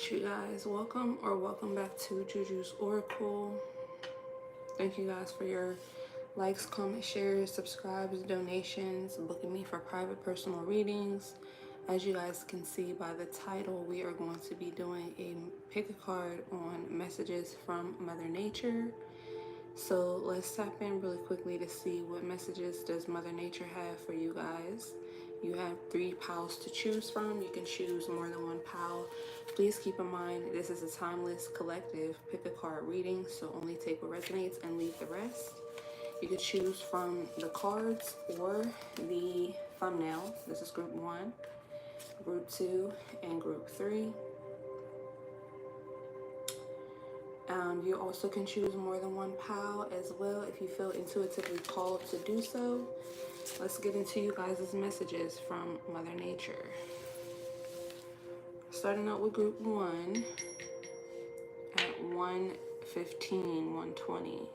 Alright, you guys, welcome back to Juju's Oracle. Thank you guys for your likes, comments, shares, subscribes, donations, booking me for private personal readings. As you guys can see by the title, we are going to be doing a pick a card on messages from Mother Nature. So let's tap in really quickly to see what messages does Mother Nature have for you guys. You have 3 piles to choose from. You can choose more than 1 pile. Please keep in mind this is a timeless collective pick a card reading, so only take what resonates and leave the rest. You could choose from the cards or the thumbnail. This is group 1, group 2, and group 3. You also can choose more than 1 pile as well if you feel intuitively called to do so. Let's get into you guys' messages from Mother Nature. Starting out with group 1 at 1:15, 1:20,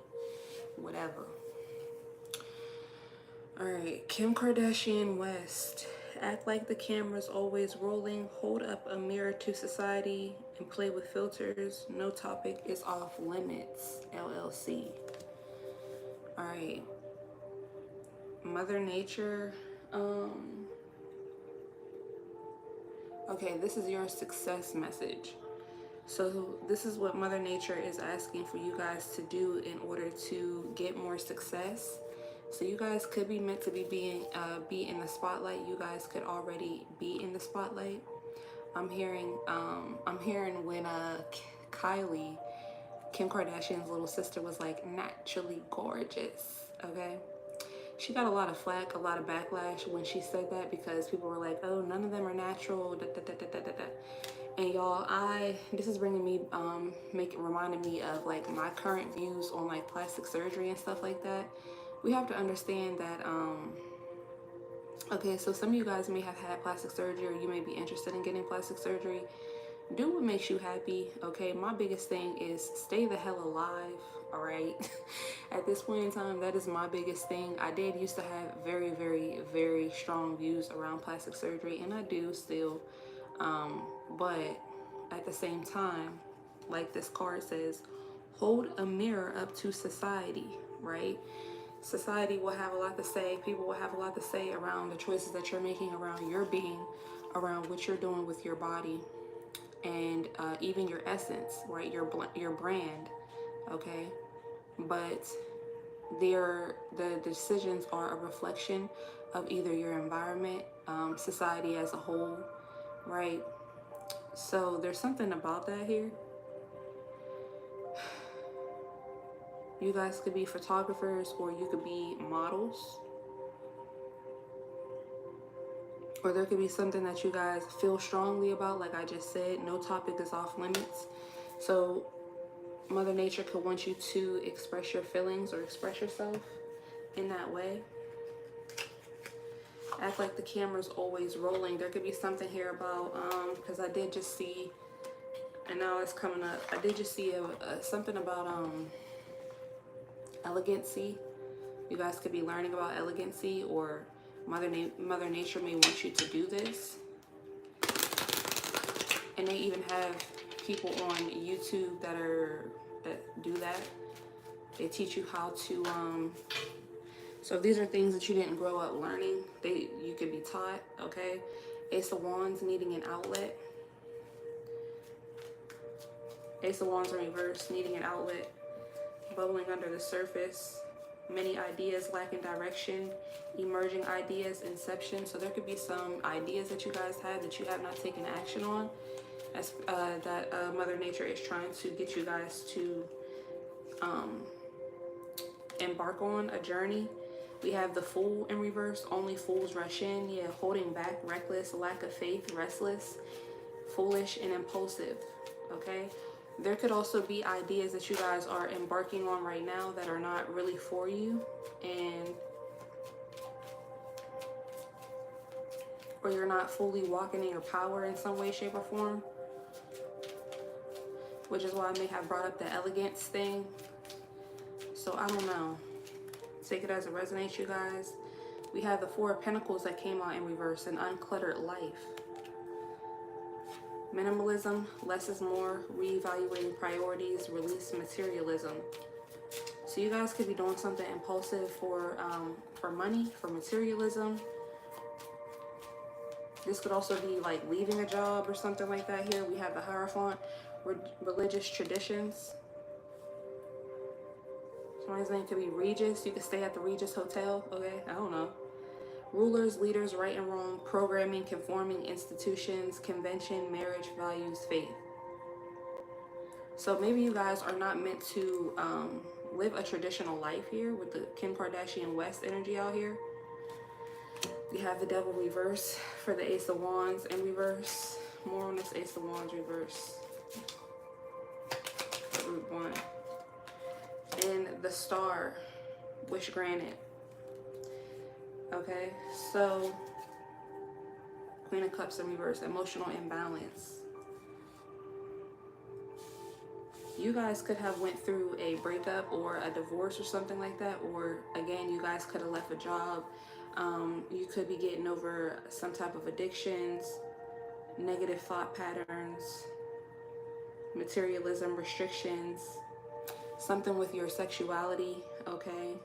whatever. Alright, Kim Kardashian West. Act like the camera's always rolling. Hold up a mirror to society and play with filters. No topic is off limits. LLC. Alright. Mother Nature. Okay, this is your success message. So this is what Mother Nature is asking for you guys to do in order to get more success. So you guys could be meant to be be in the spotlight. You guys could already be in the spotlight. I'm hearing when Kylie, Kim Kardashian's little sister, was like naturally gorgeous. Okay, she got a lot of flack, a lot of backlash when she said that, because people were like, oh, none of them are natural, da, da, da, da, da, da, da. And y'all, this is bringing me reminding me of like my current views on like plastic surgery and stuff like that. We have to understand that okay, so some of you guys may have had plastic surgery, or you may be interested in getting plastic surgery. Do what makes you happy. Okay, my biggest thing is stay the hell alive. All right. At this point in time, that is my biggest thing. I did used to have very, very, very strong views around plastic surgery, and I do still. But at the same time, like this card says, hold a mirror up to society, right? Society will have a lot to say. People will have a lot to say around the choices that you're making, around your being, around what you're doing with your body, and even your essence, right? Your brand, okay? But the decisions are a reflection of either your environment, society as a whole, right? So there's something about that here. You guys could be photographers, or you could be models, or there could be something that you guys feel strongly about. Like I just said, no topic is off limits. So Mother Nature could want you to express your feelings or express yourself in that way. Act like the camera's always rolling. There could be something here about, because I did just see, and now it's coming up, I did just see something about elegancy. You guys could be learning about elegancy, or Mother Nature may want you to do this. And they even have people on YouTube that do that. They teach you how to so if these are things that you didn't grow up learning, you could be taught. Okay, Ace of Wands, needing an outlet. Ace of Wands in reverse, needing an outlet. Bubbling under the surface. Many ideas lacking direction. Emerging ideas, inception. So there could be some ideas that you guys had that you have not taken action on. That Mother Nature is trying to get you guys to embark on a journey. We have the Fool in reverse. Only fools rush in. Yeah, holding back, reckless, lack of faith, restless, foolish, and impulsive. Okay, there could also be ideas that you guys are embarking on right now that are not really for you, or you're not fully walking in your power in some way, shape, or form. Which is why I may have brought up the elegance thing. So I don't know. Take it as it resonates, you guys. We have the Four of Pentacles that came out in reverse, an uncluttered life. Minimalism, less is more, reevaluating priorities, release materialism. So you guys could be doing something impulsive for money, for materialism. This could also be like leaving a job or something like that. Here we have the Hierophant, religious traditions. Somebody's name could be Regis. You could stay at the Regis Hotel. Okay, I don't know. Rulers, leaders, right and wrong, programming, conforming, institutions, convention, marriage, values, faith. So maybe you guys are not meant to live a traditional life here with the Kim Kardashian West energy out here. We have the Devil reverse for the Ace of Wands in reverse. More on this Ace of Wands reverse. Root 1. And the Star, wish granted. Okay, so Queen of Cups in reverse, emotional imbalance. You guys could have went through a breakup or a divorce or something like that, or again, you guys could have left a job. You could be getting over some type of addictions, negative thought patterns, materialism, restrictions, something with your sexuality, okay?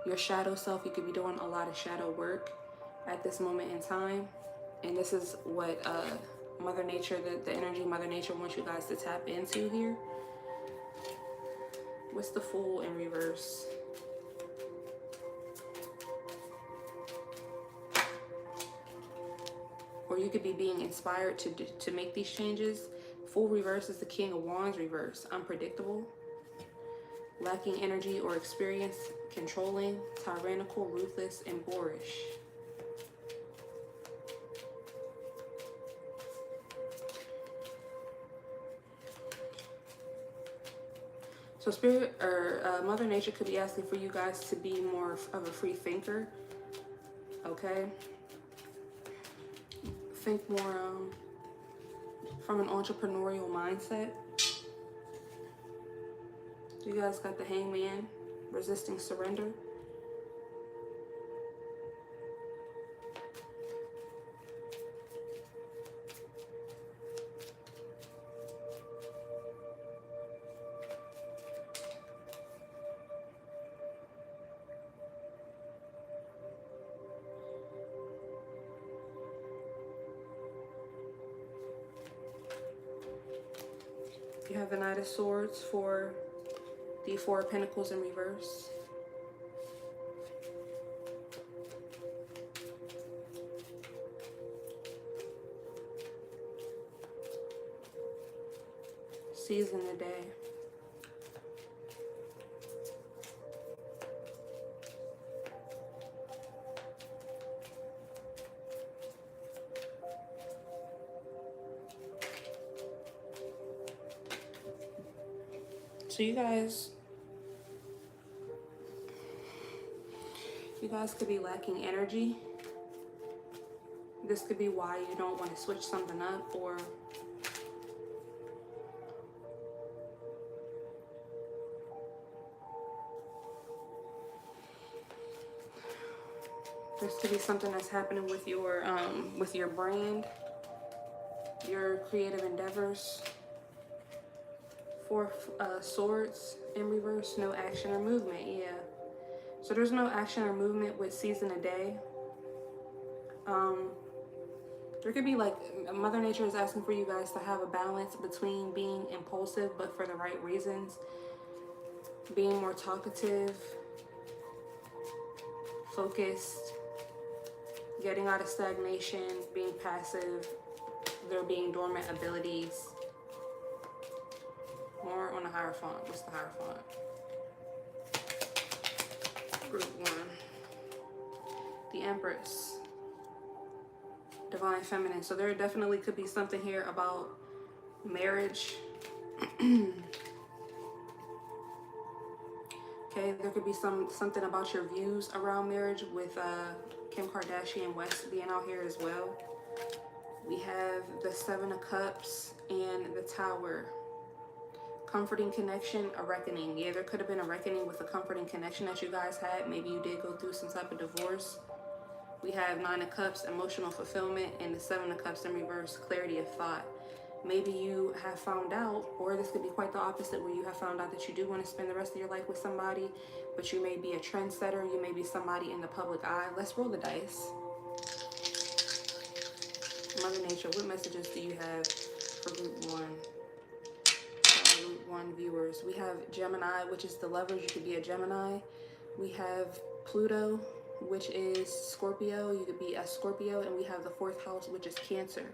Your shadow self, you could be doing a lot of shadow work at this moment in time. And this is what Mother Nature, the energy Mother Nature wants you guys to tap into here. What's the Fool in reverse? Or you could be being inspired to make these changes. Fool reverse is the King of Wands reverse. Unpredictable. Lacking energy or experience. Controlling. Tyrannical, ruthless, and boorish. So Spirit or Mother Nature could be asking for you guys to be more of a free thinker. Okay? Think more from an entrepreneurial mindset. You guys got the Hangman, resisting surrender. You have the Knight of Swords for the Four of Pentacles in reverse. Seizing the day. So you guys could be lacking energy. This could be why you don't want to switch something up, or this could be something that's happening with your brand, your creative endeavors. Four Swords in reverse, no action or movement. Yeah, so there's no action or movement with seizing a day. There could be like Mother Nature is asking for you guys to have a balance between being impulsive but for the right reasons, being more talkative, focused, getting out of stagnation, being passive, there being dormant abilities. More on the Hierophant. What's the Hierophant? Group 1. The Empress. Divine Feminine. So there definitely could be something here about marriage. Okay, there could be something about your views around marriage with Kim Kardashian West being out here as well. We have the Seven of Cups and the Tower. Comforting connection, a reckoning. Yeah, there could have been a reckoning with a comforting connection that you guys had. Maybe you did go through some type of divorce. We have Nine of Cups, emotional fulfillment, and the Seven of Cups in reverse, clarity of thought. Maybe you have found out, or this could be quite the opposite, where you have found out that you do want to spend the rest of your life with somebody, but you may be a trendsetter, you may be somebody in the public eye. Let's roll the dice. Mother Nature, what messages do you have for group one? Group one viewers. We have Gemini, which is the lovers. You could be a Gemini. We have Pluto, which is Scorpio. You could be a Scorpio. And we have the fourth house, which is Cancer.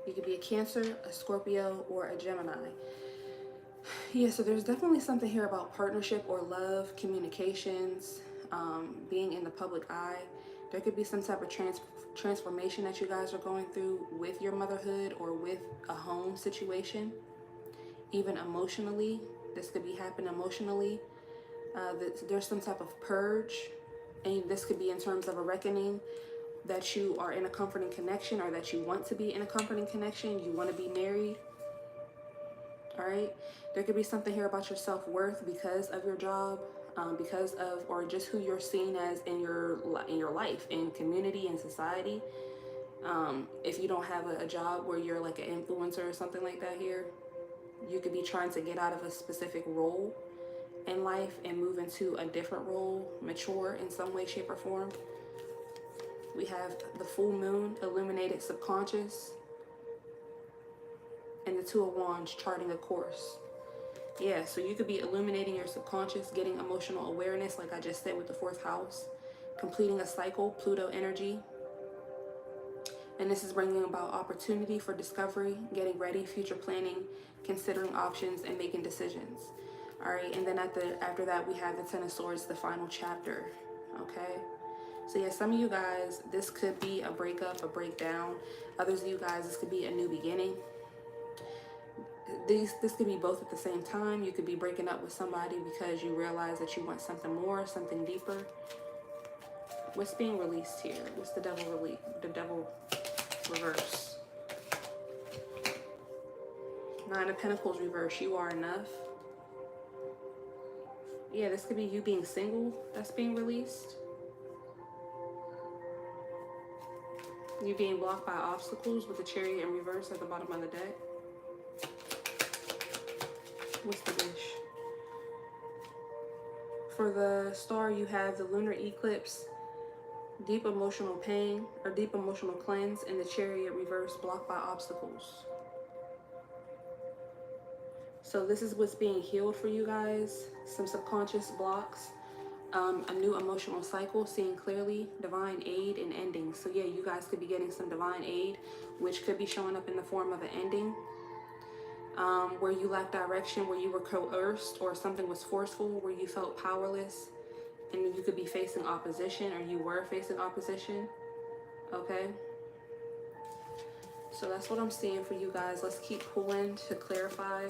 You could be a Cancer, a Scorpio, or a Gemini. Yeah, so there's definitely something here about partnership or love, communications, being in the public eye. There could be some type of transformation that you guys are going through with your motherhood or with a home situation. Even emotionally, this could be happening emotionally. There's some type of purge, and this could be in terms of a reckoning that you are in a comforting connection, or that you want to be in a comforting connection. You want to be married. All right. There could be something here about your self-worth because of your job, because of, or just who you're seen as in your life, in community and society. If you don't have a job where you're like an influencer or something like that here, you could be trying to get out of a specific role in life and move into a different role, mature in some way, shape, or form. We have the full moon, illuminated subconscious, and the Two of Wands, charting a course. Yeah, so you could be illuminating your subconscious, getting emotional awareness, like I just said with the fourth house, completing a cycle, Pluto energy. And this is bringing about opportunity for discovery, getting ready, future planning, considering options, and making decisions. All right, and then after that, we have the Ten of Swords, the final chapter. Okay. So yeah, some of you guys, this could be a breakup, a breakdown. Others of you guys, this could be a new beginning. This could be both at the same time. You could be breaking up with somebody because you realize that you want something more, something deeper. What's being released here? What's the devil release? The devil reverse. Nine of Pentacles reverse. You are enough. Yeah, this could be you being single that's being released. You being blocked by obstacles with the Chariot in reverse at the bottom of the deck. What's the wish? For the Star, you have the lunar eclipse, deep emotional pain or deep emotional cleanse, and the Chariot reverse, blocked by obstacles. So this is what's being healed for you guys. Some subconscious blocks. A new emotional cycle, seeing clearly, divine aid, and endings. So yeah, you guys could be getting some divine aid, which could be showing up in the form of an ending, where you lacked direction, where you were coerced, or something was forceful, where you felt powerless, and you could be facing opposition, or you were facing opposition. Okay. So that's what I'm seeing for you guys. Let's keep pulling to clarify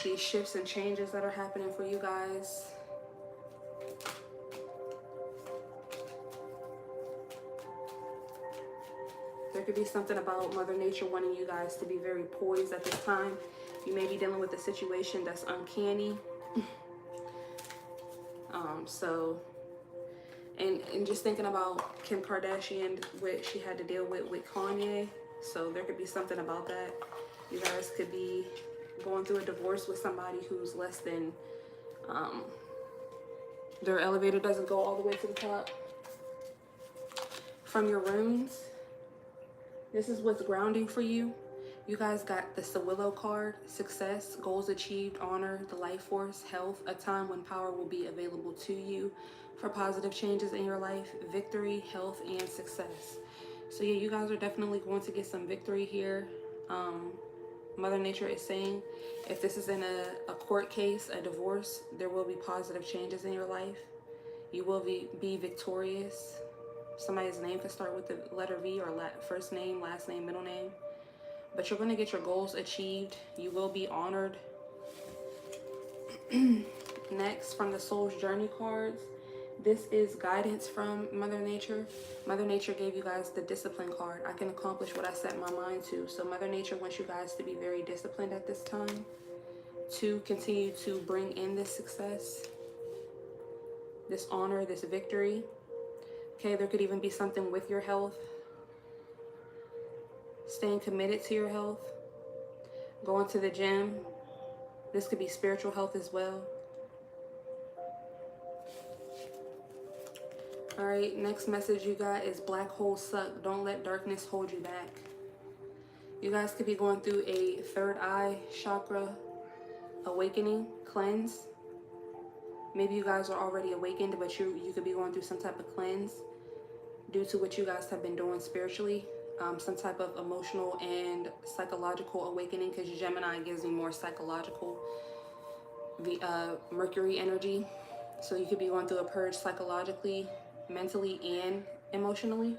these shifts and changes that are happening for you guys. There could be something about Mother Nature wanting you guys to be very poised at this time. You may be dealing with a situation that's uncanny. And just thinking about Kim Kardashian, what she had to deal with Kanye. So there could be something about that. You guys could be going through a divorce with somebody who's less than, their elevator doesn't go all the way to the top. From your runes, this is what's grounding for you. You guys got the Sawillow card, success, goals achieved, honor, the life force, health, a time when power will be available to you for positive changes in your life, victory, health, and success. So yeah, you guys are definitely going to get some victory here. Mother Nature is saying, if this is in a court case, a divorce, there will be positive changes in your life. You will be victorious. Somebody's name could start with the letter V, or first name, last name, middle name. But you're going to get your goals achieved. You will be honored. Next, from the Soul's Journey cards, this is guidance from Mother Nature. Mother Nature gave you guys the discipline card. I can accomplish what I set my mind to. So Mother Nature wants you guys to be very disciplined at this time, to continue to bring in this success, this honor, this victory. Okay, there could even be something with your health. staying committed to your health, going to the gym. This could be spiritual health as well. All right, next message you got is black holes suck. Don't let darkness hold you back. You guys could be going through a third eye chakra awakening, cleanse. Maybe you guys are already awakened, but you could be going through some type of cleanse due to what you guys have been doing spiritually. Some type of emotional and psychological awakening, because Gemini gives me more psychological, the Mercury energy. So you could be going through a purge psychologically, mentally, and emotionally.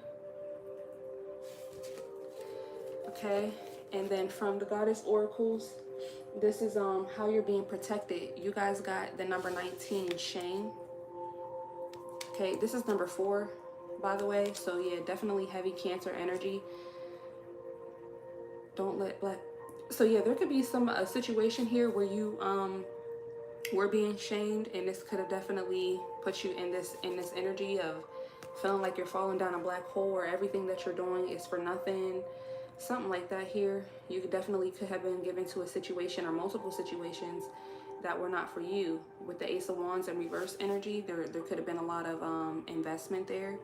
Okay, and then from the Goddess Oracles, this is how you're being protected. You guys got the number 19, shame. Okay, this is number 4, by the way. So yeah, definitely heavy Cancer energy. Don't let black. So yeah, there could be a situation here where you were being shamed, and this could have definitely put you in this energy of feeling like you're falling down a black hole, or everything that you're doing is for nothing. Something like that here. You definitely could have been given to a situation or multiple situations that were not for you. With the Ace of Wands and reverse energy, there could have been a lot of investment there.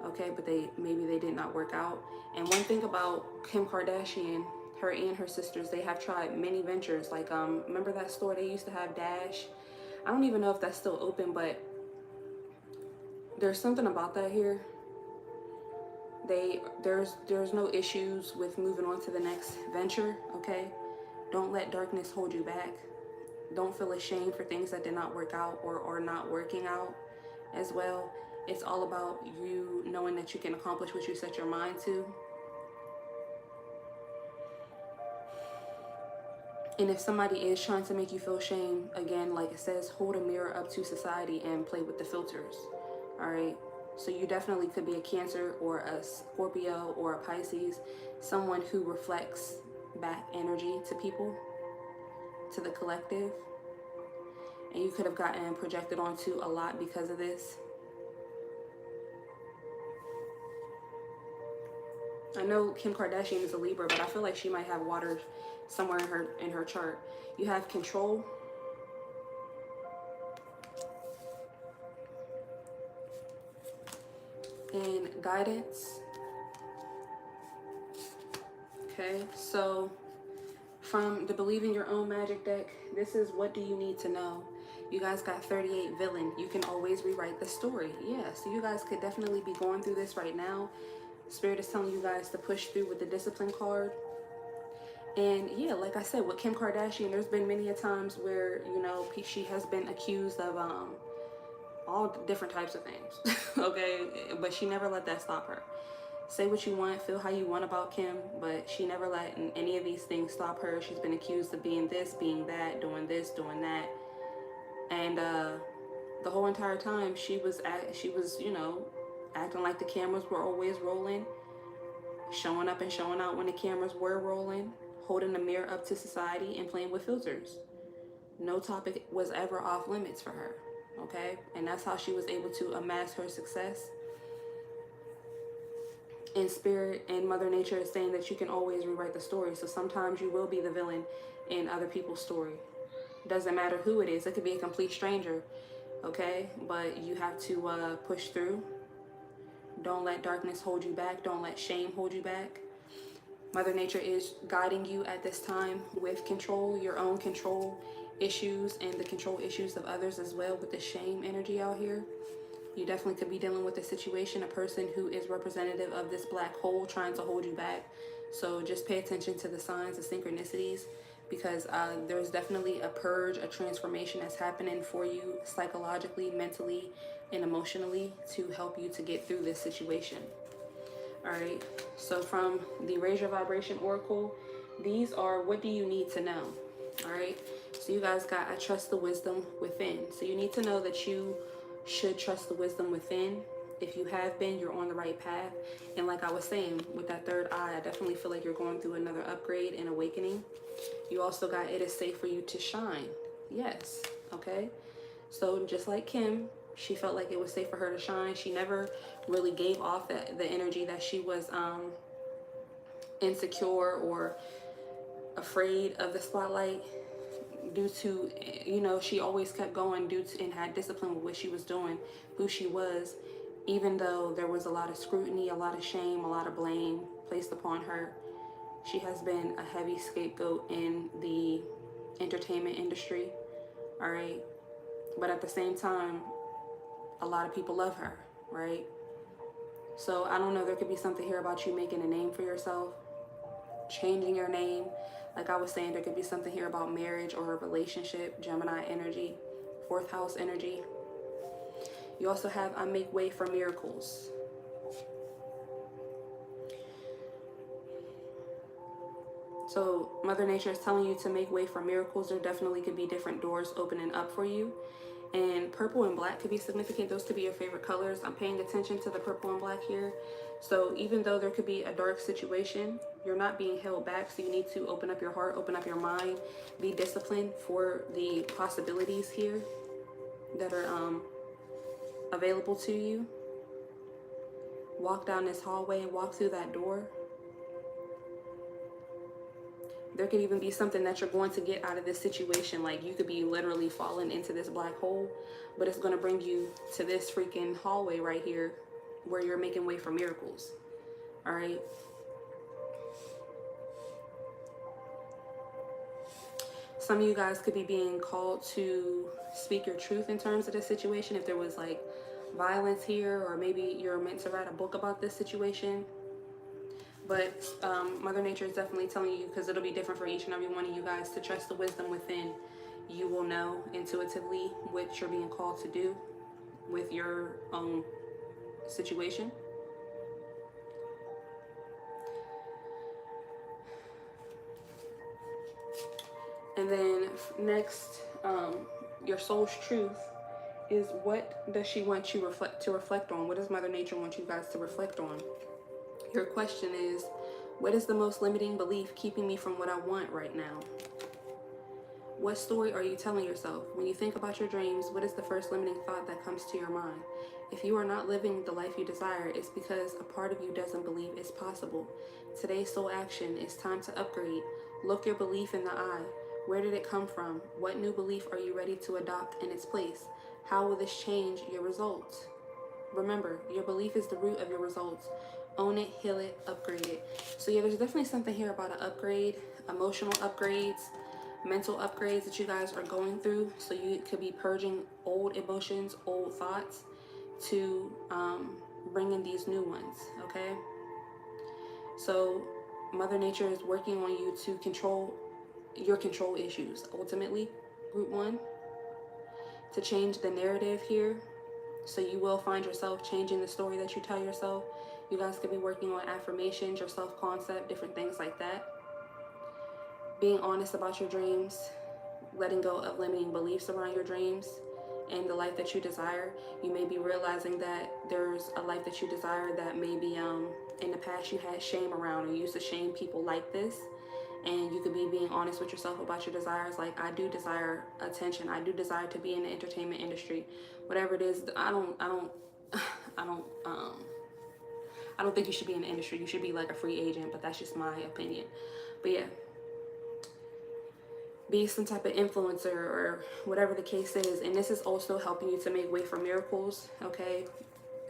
Okay, but maybe they did not work out. And one thing about Kim Kardashian, her and her sisters, they have tried many ventures. Like remember that store they used to have, Dash? I don't even know if that's still open, but there's something about that here. There's no issues with moving on to the next venture. Okay, don't let darkness hold you back. Don't feel ashamed for things that did not work out or not working out as well. It's all about you knowing that you can accomplish what you set your mind to. And if somebody is trying to make you feel shame, again, like it says, hold a mirror up to society and play with the filters. All right. So you definitely could be a Cancer or a Scorpio or a Pisces, someone who reflects back energy to people, to the collective. And you could have gotten projected onto a lot because of this. I know Kim Kardashian is a Libra, but I feel like she might have water somewhere in her chart. You have control. And guidance. Okay, so from the Believe in Your Own Magic deck, this is what do you need to know. You guys got 38, villain. You can always rewrite the story. Yeah, so you guys could definitely be going through this right now. Spirit is telling you guys to push through with the discipline card. And yeah, like I said, with Kim Kardashian, there's been many a times where, you know, she has been accused of all different types of things. Okay, but she never let that stop her. Say what you want, feel how you want about Kim, but she never let any of these things stop her. She's been accused of being this, being that, doing this, doing that. And the whole entire time she was, you know, acting like the cameras were always rolling, showing up and showing out when the cameras were rolling, holding the mirror up to society and playing with filters. No topic was ever off limits for her. Okay, and that's how she was able to amass her success. And Spirit and Mother Nature is saying that you can always rewrite the story. So sometimes you will be the villain in other people's story. Doesn't matter who it is. It could be a complete stranger. Okay, but you have to push through. Don't let darkness hold you back. Don't let shame hold you back. Mother Nature is guiding you at this time with control, your own control issues and the control issues of others as well, with the shame energy out here. You definitely could be dealing with a situation, a person who is representative of this black hole trying to hold you back. So just pay attention to the signs, the synchronicities, because there's definitely a purge, a transformation that's happening for you psychologically, mentally, and emotionally to help you to get through this situation. All right, so from the Raise Your Vibration Oracle, these are what do you need to know. All right, so you guys got, I trust the wisdom within. So you need to know that you should trust the wisdom within. If you have been, you're on the right path. And like I was saying, with that third eye, I definitely feel like you're going through another upgrade and awakening. You also got, it is safe for you to shine. Yes, okay. So just like Kim, she felt like it was safe for her to shine. She never really gave off the energy that she was insecure or afraid of the spotlight due to, you know, she always kept going due to and had discipline with what she was doing, who she was, even though there was a lot of scrutiny, a lot of shame, a lot of blame placed upon her. She has been a heavy scapegoat in the entertainment industry, all right? But at the same time, a lot of people love her, right? So I don't know, there could be something here about you making a name for yourself, changing your name. Like I was saying, there could be something here about marriage or a relationship, Gemini energy, fourth house energy. You also have I make way for miracles. So Mother Nature is telling you to make way for miracles. There definitely could be different doors opening up for you. And purple and black could be significant. Those could be your favorite colors. I'm paying attention to the purple and black here. So even though there could be a dark situation, you're not being held back. So you need to open up your heart, open up your mind, be disciplined for the possibilities here that are available to you. Walk down this hallway and walk through that door. There could even be something that you're going to get out of this situation. Like you could be literally falling into this black hole, but it's going to bring you to this freaking hallway right here where you're making way for miracles. All right. Some of you guys could be being called to speak your truth in terms of this situation. If there was like violence here, or maybe you're meant to write a book about this situation. But Mother Nature is definitely telling you, because it'll be different for each and every one of you guys, to trust the wisdom within. You will know intuitively what you're being called to do with your own situation. And then next, your soul's truth is, what does she want you to reflect on? What does Mother Nature want you guys to reflect on? Your question is, what is the most limiting belief keeping me from what I want right now? What story are you telling yourself? When you think about your dreams, what is the first limiting thought that comes to your mind? If you are not living the life you desire, it's because a part of you doesn't believe it's possible. Today's soul action is time to upgrade. Look your belief in the eye. Where did it come from? What new belief are you ready to adopt in its place? How will this change your results? Remember, your belief is the root of your results. Own it, heal it, upgrade it. So yeah, there's definitely something here about an upgrade, emotional upgrades, mental upgrades that you guys are going through. So you could be purging old emotions, old thoughts to bring in these new ones, okay? So Mother Nature is working on you to control your control issues, ultimately, group one, to change the narrative here. So you will find yourself changing the story that you tell yourself. You guys could be working on affirmations, your self-concept, different things like that. Being honest about your dreams, letting go of limiting beliefs around your dreams and the life that you desire. You may be realizing that there's a life that you desire that maybe in the past you had shame around, or you used to shame people like this. And you could be being honest with yourself about your desires. Like, I do desire attention. I do desire to be in the entertainment industry. Whatever it is, I don't think you should be in the industry. You should be like a free agent, but that's just my opinion. But yeah, be some type of influencer or whatever the case is. And this is also helping you to make way for miracles, okay?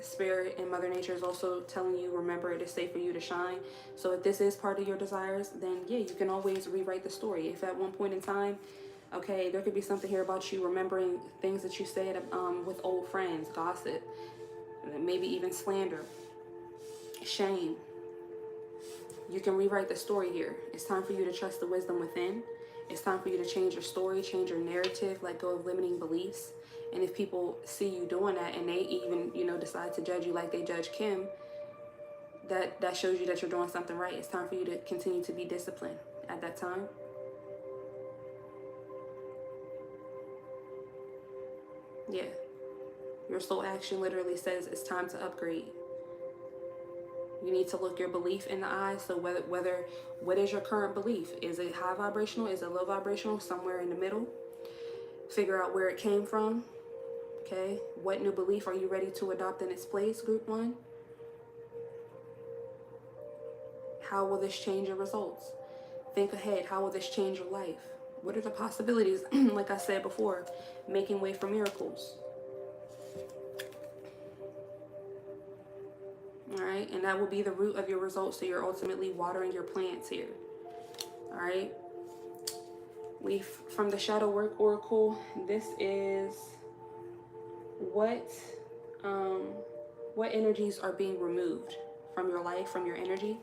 Spirit and Mother Nature is also telling you, remember, it is safe for you to shine. So if this is part of your desires, then yeah, you can always rewrite the story. If at one point in time, okay, there could be something here about you remembering things that you said with old friends, gossip, maybe even slander, shame. You can rewrite the story here. It's time for you to trust the wisdom within. It's time for you to change your story, change your narrative, let go of limiting beliefs. And if people see you doing that and they even, decide to judge you like they judge Kim, that shows you that you're doing something right. It's time for you to continue to be disciplined at that time. Yeah. Your soul action literally says it's time to upgrade. You need to look your belief in the eye. So what is your current belief? Is it high vibrational? Is it low vibrational? Somewhere in the middle. Figure out where it came from. Okay, what new belief are you ready to adopt in its place, group one? How will this change your results? Think ahead. How will this change your life? What are the possibilities? Like I said before, making way for miracles. All right, and that will be the root of your results. So you're ultimately watering your plants here. All right. From the Shadow Work Oracle, this is what energies are being removed from your life, from your energy.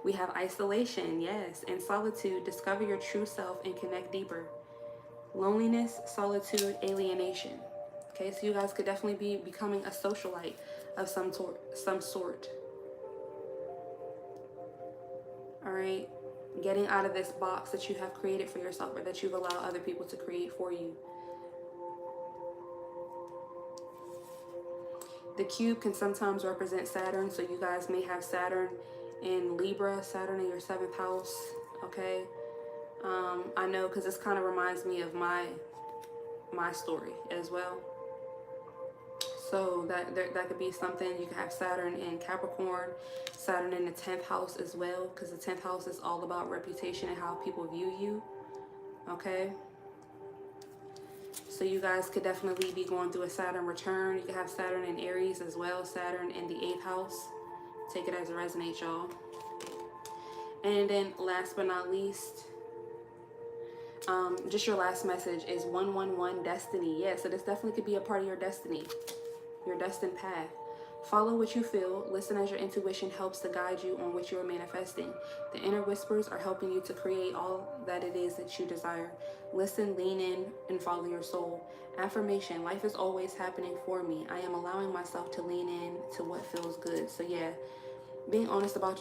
We have isolation, yes, and solitude. Discover your true self and connect deeper. Loneliness, solitude, alienation. Okay, so you guys could definitely be becoming a socialite of some sort. All right, getting out of this box that you have created for yourself, or that you've allowed other people to create for you. The cube can sometimes represent Saturn, so you guys may have Saturn in Libra, Saturn in your 7th house, okay? I know, because this kind of reminds me of my story as well. So that could be something. You can have Saturn in Capricorn, Saturn in the 10th house as well, because the 10th house is all about reputation and how people view you, okay? So you guys could definitely be going through a Saturn return. You could have Saturn in Aries as well, Saturn in the 8th house. Take it as it resonates, y'all. And then last but not least, just your last message is 111 destiny. Yeah, so this definitely could be a part of your destiny, your destined path. Follow what you feel. Listen as your intuition helps to guide you on what you are manifesting. The inner whispers are helping you to create all that it is that you desire. Listen, lean in, and follow your soul. Affirmation: life is always happening for me. I am allowing myself to lean in to what feels good. So yeah, being honest about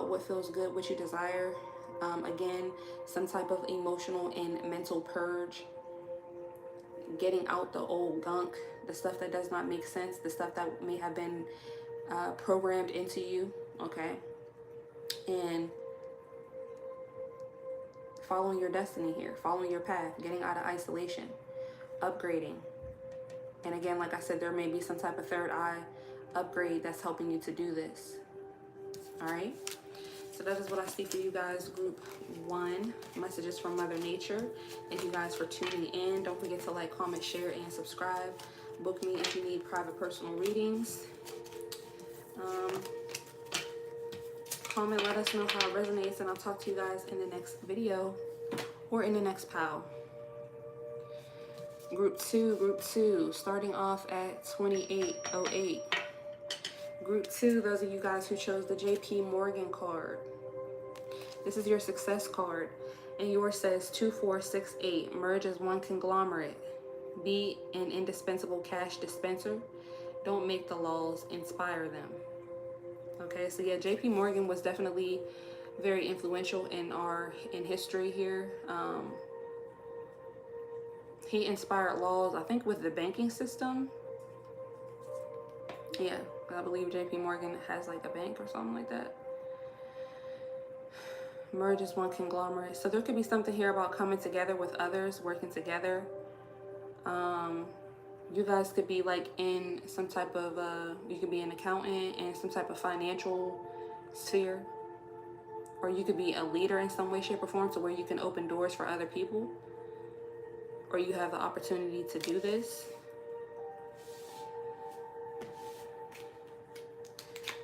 what feels good, what you desire. Again, some type of emotional and mental purge. Getting out the old gunk, the stuff that does not make sense, the stuff that may have been programmed into you, okay? And following your destiny here, following your path, getting out of isolation, upgrading. And again, like I said, there may be some type of third eye upgrade that's helping you to do this, all right? So that is what I see for you guys, group 1, messages from Mother Nature. Thank you guys for tuning in. Don't forget to like, comment, share, and subscribe. Book me if you need private personal readings. Comment, let us know how it resonates, and I'll talk to you guys in the next video or in the next pile. Group 2, starting off at 2808. Group 2, those of you guys who chose the JP Morgan card. This is your success card, and yours says 2468. Merge as one conglomerate. Be an indispensable cash dispenser. Don't make the laws, inspire them. Okay, so yeah, JP Morgan was definitely very influential in history here. He inspired laws, I think, with the banking system. Yeah, I believe JP Morgan has like a bank or something like that. Merge as one conglomerate. So there could be something here about coming together with others, working together. You guys could be like in some type of, you could be an accountant in some type of financial sphere. Or you could be a leader in some way, shape, or form, to where you can open doors for other people. Or you have the opportunity to do this.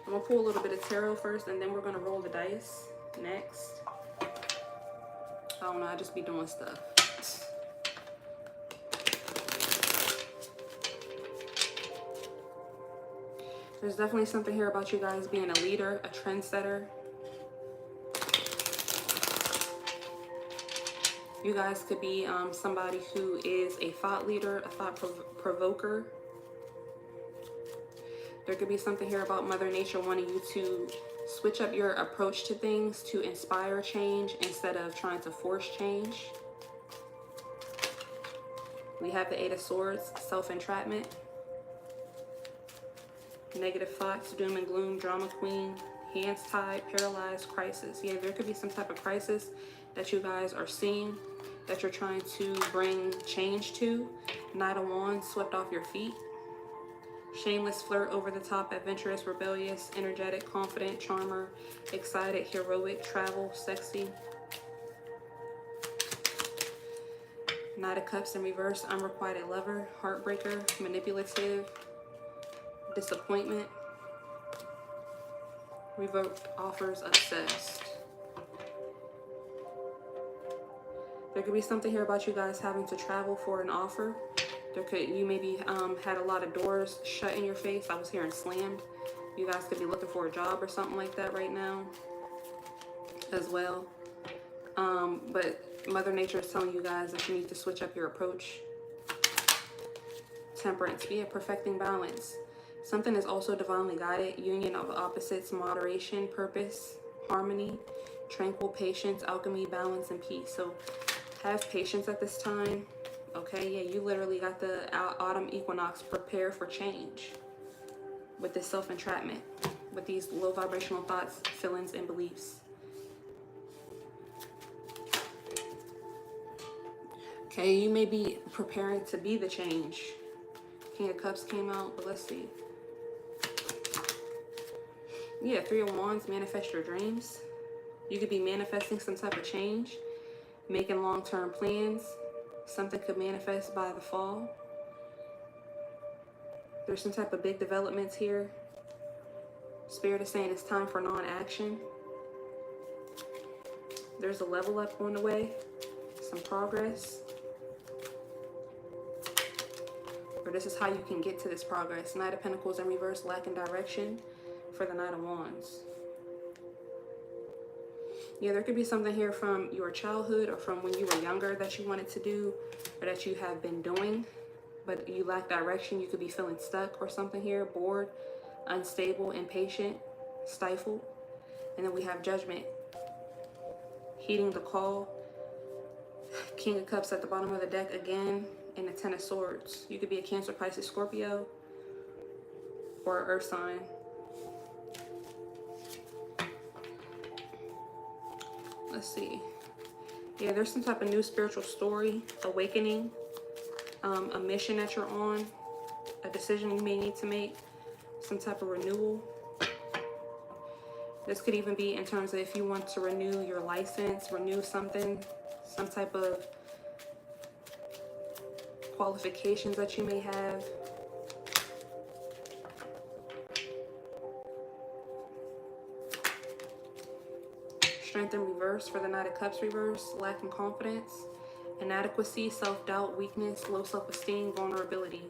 I'm going to pull a little bit of tarot first, and then we're going to roll the dice next. I don't know, I just be doing stuff. There's definitely something here about you guys being a leader, a trendsetter. You guys could be somebody who is a thought leader, a thought provoker. There could be something here about Mother Nature wanting you to switch up your approach to things to inspire change instead of trying to force change. We have the 8 of Swords, self-entrapment. Negative thoughts, doom and gloom, drama queen, hands tied, paralyzed, crisis. Yeah, there could be some type of crisis that you guys are seeing, that you're trying to bring change to. Knight of Wands, swept off your feet. Shameless flirt, over the top, adventurous, rebellious, energetic, confident, charmer, excited, heroic, travel, sexy. Knight of Cups in reverse, unrequited lover, heartbreaker, manipulative, disappointment, revoked offers, obsessed. There could be something here about you guys having to travel for an offer. You maybe had a lot of doors shut in your face. I was hearing slammed. You guys could be looking for a job or something like that right now as well. But Mother Nature is telling you guys that you need to switch up your approach. Temperance, be a perfecting balance. Something is also divinely guided. Union of opposites, moderation, purpose, harmony, tranquil, patience, alchemy, balance, and peace. So have patience at this time. Okay, yeah, you literally got the autumn equinox. Prepare for change with this self-entrapment, with these low vibrational thoughts, feelings, and beliefs. Okay, you may be preparing to be the change. King of Cups came out, but let's see. Yeah, Three of Wands, manifest your dreams. You could be manifesting some type of change, making long-term plans. Something could manifest by the fall. There's some type of big developments here. Spirit is saying it's time for non-action. There's a level up on the way, some progress. Or this is how you can get to this progress. Knight of Pentacles in reverse, lacking direction for the Knight of Wands. Yeah, there could be something here from your childhood or from when you were younger that you wanted to do or that you have been doing, but you lack direction. You could be feeling stuck or something here, bored, unstable, impatient, stifled. And then we have Judgment, heeding the call. King of Cups at the bottom of the deck again, and the Ten of Swords. You could be a Cancer, Pisces, Scorpio, or an Earth sign. Let's see. Yeah, there's some type of new spiritual story, awakening, a mission that you're on, a decision you may need to make, some type of renewal. This could even be in terms of if you want to renew your license, renew something, some type of qualifications that you may have. Strength in reverse for the Knight of Cups reverse, lacking confidence, inadequacy, self-doubt, weakness, low self-esteem, vulnerability.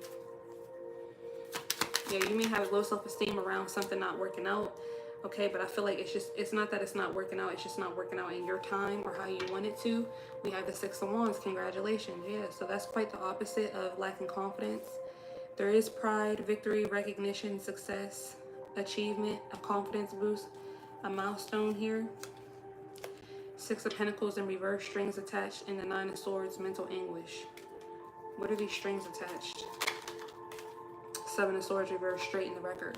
Yeah, you may have low self-esteem around something not working out, okay, but I feel like it's not that it's not working out, it's just not working out in your time or how you want it to. We have the Six of Wands, congratulations. Yeah, so that's quite the opposite of lacking confidence. There is pride, victory, recognition, success, achievement, a confidence boost, a milestone here. Six of Pentacles in reverse, strings attached, and the Nine of Swords, mental anguish. What are these strings attached? Seven of Swords reverse, straighten the record.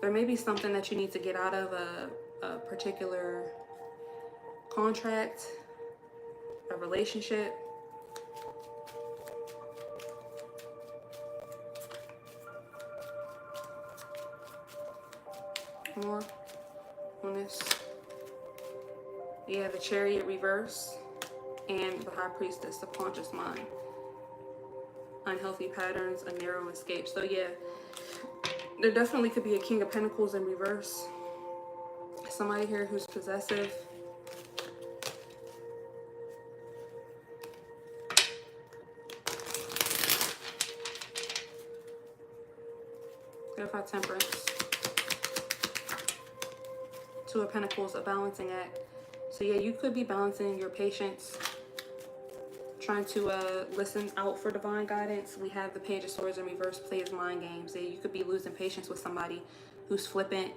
There may be something that you need to get out of a particular contract, a relationship. More on this. Yeah, the Chariot reverse and the High Priestess, subconscious mind. Unhealthy patterns, a narrow escape. So yeah, there definitely could be a King of Pentacles in reverse. Somebody here who's possessive. Clarify Temperance. Two of Pentacles, a balancing act. So yeah, you could be balancing your patience, trying to listen out for divine guidance. We have the Page of Swords in reverse, plays mind games. Yeah, you could be losing patience with somebody who's flippant,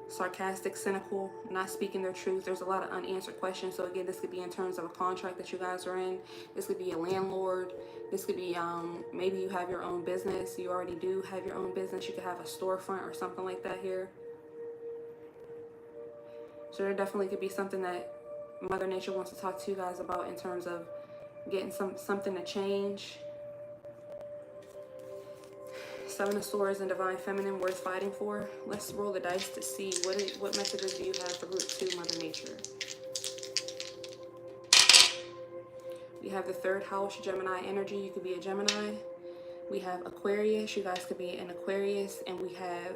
sarcastic, cynical, not speaking their truth. There's a lot of unanswered questions. So again, this could be in terms of a contract that you guys are in. This could be a landlord. This could be maybe you have your own business. You already do have your own business. You could have a storefront or something like that here. So there definitely could be something that Mother Nature wants to talk to you guys about in terms of getting something to change. Seven of Swords and Divine Feminine, worth fighting for. Let's roll the dice to see what messages do you have for group 2, Mother Nature. We have the 3rd house, Gemini energy. You could be a Gemini. We have Aquarius. You guys could be an Aquarius. And we have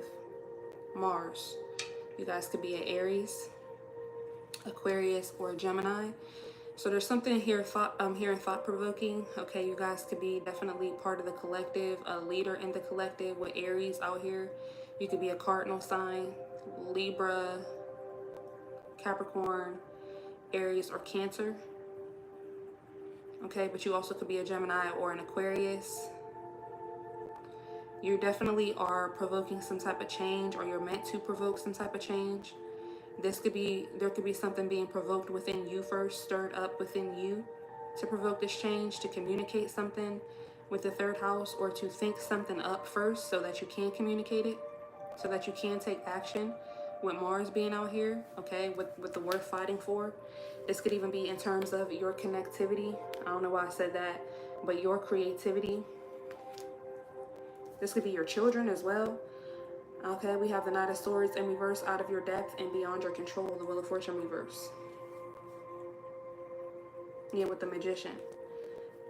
Mars. You guys could be an Aries, Aquarius, or a Gemini. So there's something here, thought-provoking. Okay, you guys could be definitely part of the collective, a leader in the collective with Aries out here. You could be a cardinal sign, Libra, Capricorn, Aries, or Cancer. Okay, but you also could be a Gemini or an Aquarius. You definitely are provoking some type of change, or you're meant to provoke some type of change. There could be something being provoked within you first, stirred up within you to provoke this change, to communicate something with the 3rd house, or to think something up first so that you can communicate it, so that you can take action with Mars being out here, okay, with the worth fighting for. This could even be in terms of your connectivity. I don't know why I said that, but your creativity. This could be your children as well. Okay, we have the Knight of Swords in reverse, out of your depth and beyond your control, the Wheel of Fortune reverse. Yeah, with the Magician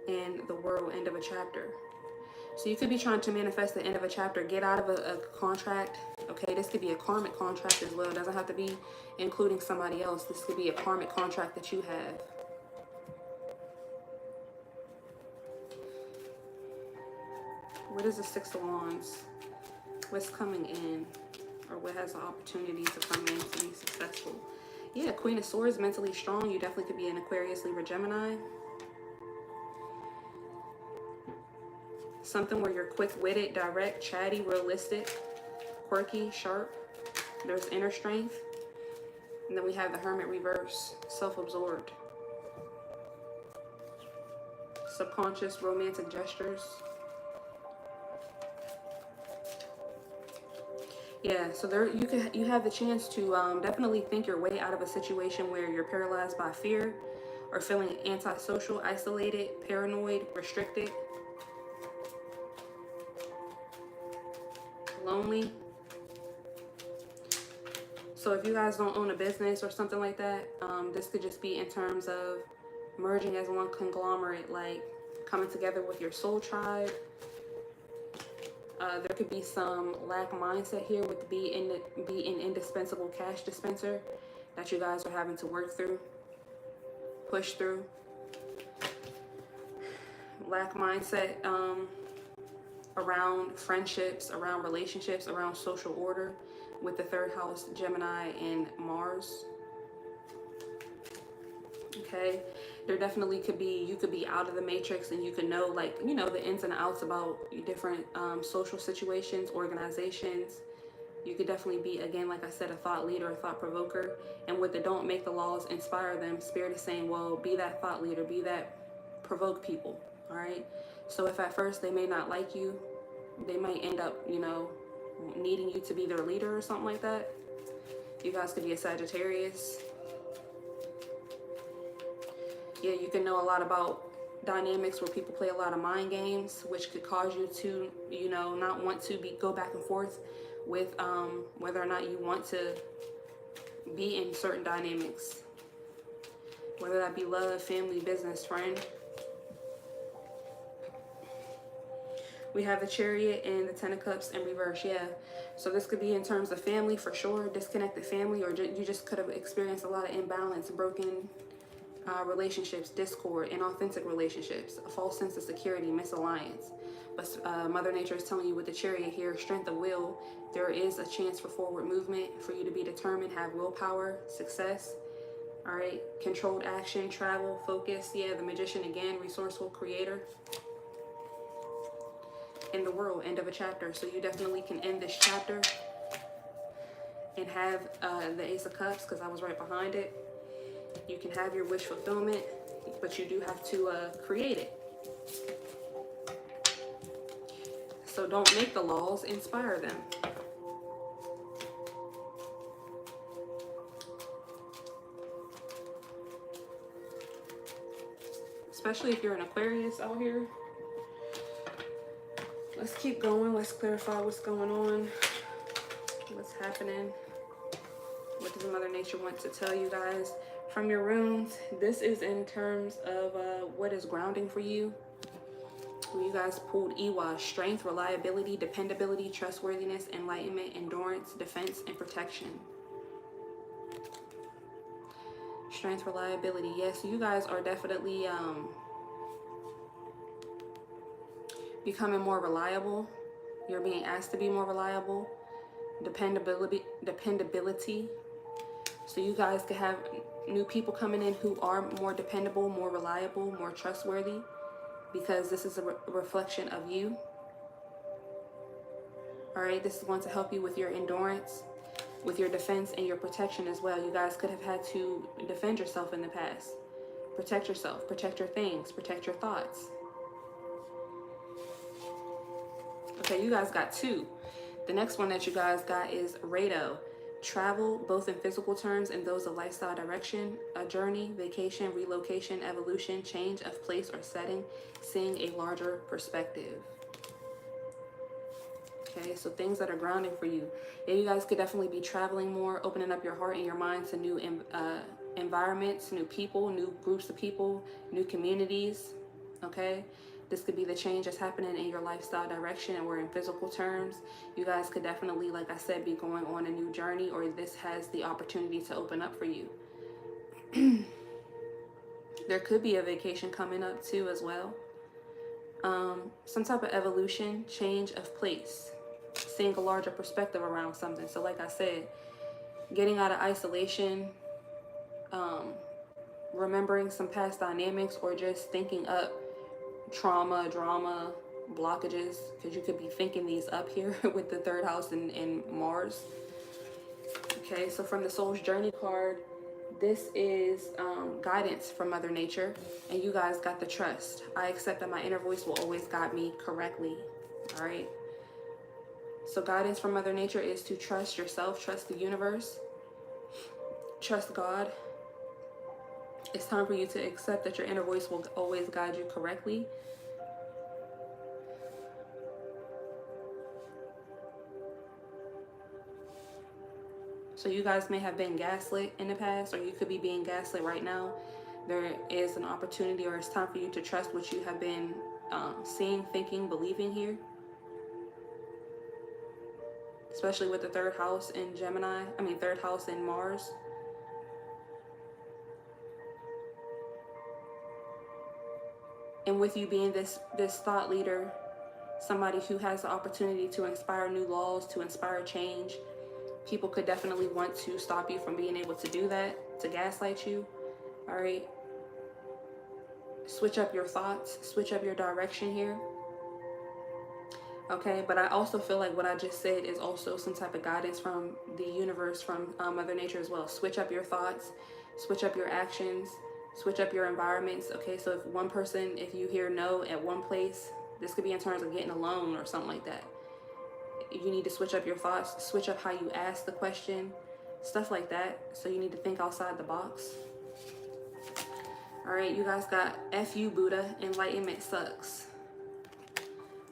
and the World, end of a chapter. So you could be trying to manifest the end of a chapter, get out of a contract. Okay, this could be a karmic contract as well. It doesn't have to be including somebody else. This could be a karmic contract that you have. What is the 6 of Wands? What's coming in, or what has the opportunity to come in to be successful? Yeah, Queen of Swords, mentally strong. You definitely could be an Aquarius, Libra, Gemini. Something where you're quick-witted, direct, chatty, realistic, quirky, sharp. There's inner strength. And then we have the Hermit reverse, self-absorbed. Subconscious, romantic gestures. Yeah, so there you have the chance to definitely think your way out of a situation where you're paralyzed by fear, or feeling antisocial, isolated, paranoid, restricted, lonely. So if you guys don't own a business or something like that, this could just be in terms of merging as one conglomerate, like coming together with your soul tribe. There could be some lack mindset here with be an indispensable cash dispenser that you guys are having to work through, push through. Lack mindset around friendships, around relationships, around social order with the 3rd house, Gemini, and Mars. Okay, there definitely could be, you could be out of the matrix, and you could know, like, you know, the ins and outs about different social situations, organizations. You could definitely be, again, like I said, a thought leader, a thought provoker. And with the don't make the laws, inspire them, Spirit is saying, well, be that thought leader, be that, provoke people. All right, so if at first they may not like you, they might end up, you know, needing you to be their leader or something like that. You guys could be a Sagittarius. Yeah, you can know a lot about dynamics where people play a lot of mind games, which could cause you to, you know, not want to go back and forth with whether or not you want to be in certain dynamics, whether that be love, family, business, friend. We have the Chariot and the 10 of Cups in reverse. Yeah, so this could be in terms of family for sure, disconnected family, or you just could have experienced a lot of imbalance, broken relationships, discord, inauthentic relationships, a false sense of security, misalliance. But Mother Nature is telling you with the Chariot here, strength of will, there is a chance for forward movement, for you to be determined, have willpower, success. All right, controlled action, travel, focus. Yeah, the Magician again, resourceful, creator. In the World, end of a chapter. So you definitely can end this chapter and have the Ace of Cups, because I was right behind it. You can have your wish fulfillment, but you do have to create it. So don't make the laws, inspire them. Especially if you're an Aquarius out here. Let's keep going. Let's clarify what's going on, what's happening. What does Mother Nature want to tell you guys from your runes? This is in terms of what is grounding for you. You guys pulled Iwa: strength, reliability, dependability, trustworthiness, enlightenment, endurance, defense, and protection. Strength, reliability. Yes, you guys are definitely becoming more reliable. You're being asked to be more reliable. Dependability. So you guys could have new people coming in who are more dependable, more reliable, more trustworthy, because this is a reflection of you. All right, this is going to help you with your endurance, with your defense, and your protection as well. You guys could have had to defend yourself in the past. Protect yourself, protect your things, protect your thoughts. Okay, you guys got 2. The next one that you guys got is Rado: travel, both in physical terms and those of lifestyle direction, a journey, vacation, relocation, evolution, change of place or setting, seeing a larger perspective. Okay, so things that are grounding for you. Yeah, you guys could definitely be traveling more, opening up your heart and your mind to new environments, new people, new groups of people, new communities. Okay, this could be the change that's happening in your lifestyle direction, or in physical terms. You guys could definitely, like I said, be going on a new journey, or this has the opportunity to open up for you. There could be a vacation coming up too as well. Some type of evolution, change of place, seeing a larger perspective around something. So like I said, getting out of isolation, remembering some past dynamics, or just thinking up trauma, drama, blockages, because you could be thinking these up here with the 3rd house and Mars. Okay, so from the Soul's Journey card, this is guidance from Mother Nature, and you guys got the trust. I accept that my inner voice will always guide me correctly. All right, so guidance from Mother Nature is to trust yourself, trust the universe, trust God. It's time for you to accept that your inner voice will always guide you correctly. So you guys may have been gaslit in the past, or you could be being gaslit right now. There is an opportunity, or it's time for you to trust what you have been seeing, thinking, believing here. Especially with the 3rd house in Gemini, 3rd house in Mars. And with you being this thought leader, somebody who has the opportunity to inspire new laws, to inspire change, people could definitely want to stop you from being able to do that, to gaslight you. All right. Switch up your thoughts, switch up your direction here. Okay, but I also feel like what I just said is also some type of guidance from the universe, from Mother Nature as well. Switch up your thoughts, switch up your actions, switch up your environments. Okay, so if you hear no at one place, this could be in terms of getting a loan or something like that. You need to switch up your thoughts, switch up how you ask the question, stuff like that. So you need to think outside the box. All right, you guys got F you, Buddha, enlightenment sucks.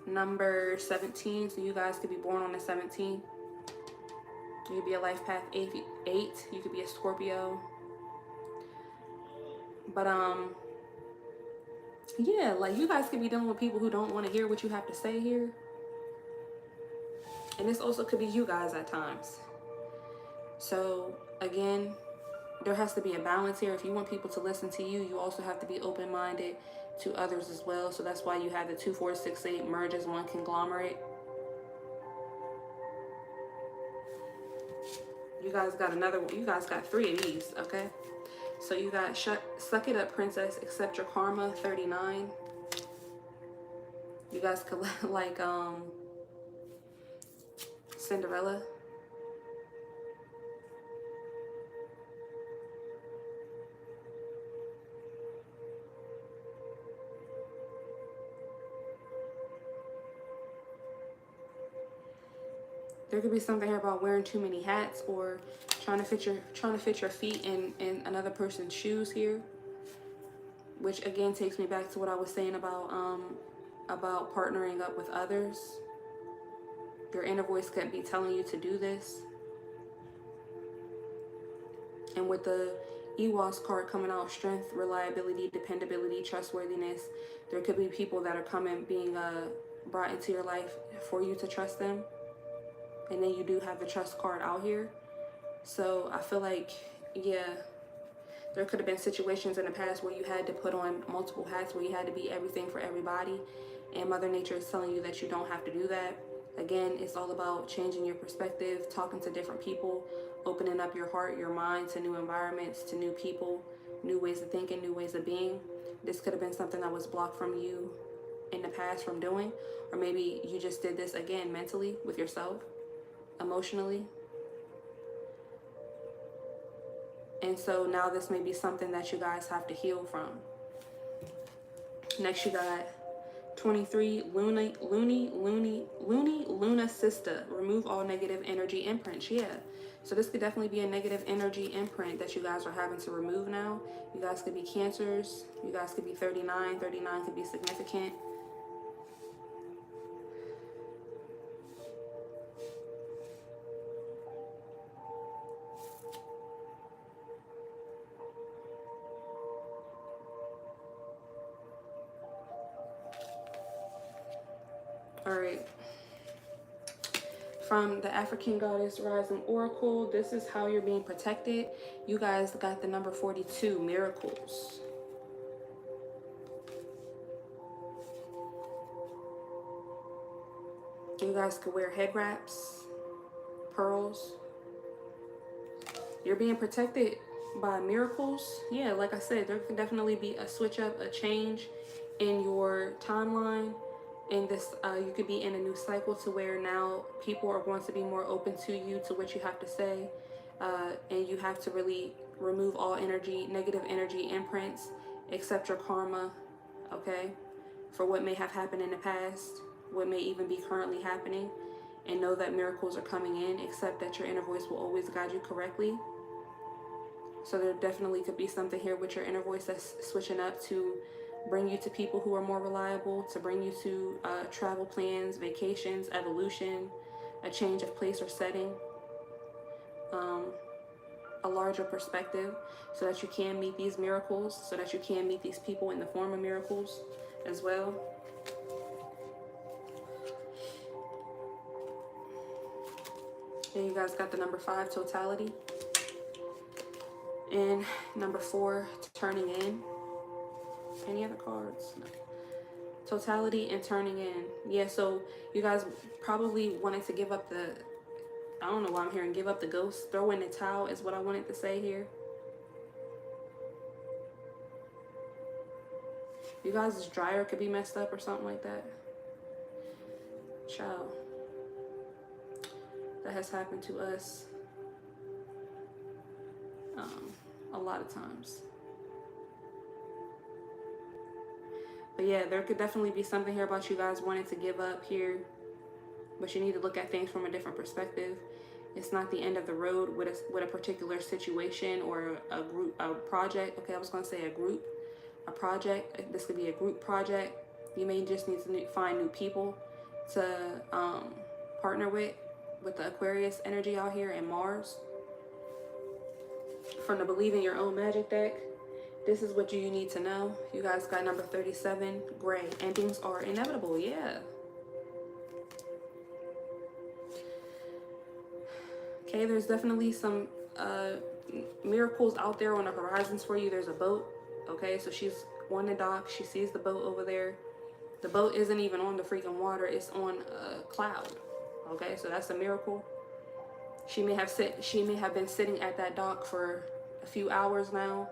Number 17, so you guys could be born on the 17th. You could be a life path 8. You could be a Scorpio. But yeah, like you guys could be dealing with people who don't want to hear what you have to say here. And this also could be you guys at times. So again, there has to be a balance here. If you want people to listen to you, you also have to be open-minded to others as well. So that's why you have the 2, 4, 6, 8 merge as one conglomerate. You guys got another one. You guys got 3 of these, okay? So you got Suck It Up, Princess, Accept Your Karma, 39. You guys could like Cinderella. There could be something here about wearing too many hats, or trying to fit your feet in another person's shoes here, which again takes me back to what I was saying about about partnering up with others. Your inner voice could be telling you to do this. And with the EWAS card coming out, strength, reliability, dependability, trustworthiness, there could be people that are being brought into your life for you to trust them. And then you do have the trust card out here. So I feel like, yeah, there could have been situations in the past where you had to put on multiple hats, where you had to be everything for everybody. And Mother Nature is telling you that you don't have to do that. Again, it's all about changing your perspective, talking to different people, opening up your heart, your mind to new environments, to new people, new ways of thinking, new ways of being. This could have been something that was blocked from you in the past from doing. Or maybe you just did this again mentally with yourself, emotionally. And so now this may be something that you guys have to heal from. Next you got 23, Luna Sister. Remove all negative energy imprints. Yeah. So this could definitely be a negative energy imprint that you guys are having to remove now. You guys could be Cancers. You guys could be 39. 39 could be significant. All right. From the African Goddess Rising Oracle, this is how you're being protected. You guys got the number 42, miracles. You guys could wear head wraps, pearls. You're being protected by miracles. Yeah, like I said, there could definitely be a switch up, a change in your timeline. In this, you could be in a new cycle to where now people are going to be more open to you, to what you have to say. And you have to really remove all energy, negative energy imprints, accept your karma, okay? For what may have happened in the past, what may even be currently happening. And know that miracles are coming in, accept that your inner voice will always guide you correctly. So there definitely could be something here with your inner voice that's switching up to bring you to people who are more reliable, to bring you to travel plans, vacations, evolution, a change of place or setting, a larger perspective, so that you can meet these miracles, so that you can meet these people in the form of miracles as well. And you guys got the number 5, totality. And number 4, turning in. Any other cards? No. Totality and turning in. Yeah, so you guys probably wanted to give up the, I don't know why I'm hearing give up the ghost. Throw in the towel is what I wanted to say here. You guys' dryer could be messed up or something like that. Child. That has happened to us a lot of times. But yeah, there could definitely be something here about you guys wanting to give up here. But you need to look at things from a different perspective. It's not the end of the road with a particular situation or a group, a project. Okay, I was going to say a project. This could be a group project. You may just need to find new people to partner with the Aquarius energy out here and Mars. From the Believe in Your Own Magic deck, this is what you need to know. You guys got number 37, gray. Endings are inevitable. Yeah. Okay, there's definitely some miracles out there on the horizons for you. There's a boat. Okay, so she's on the dock. She sees the boat over there. The boat isn't even on the freaking water. It's on a cloud. Okay, so that's a miracle. She may have been sitting at that dock for a few hours now,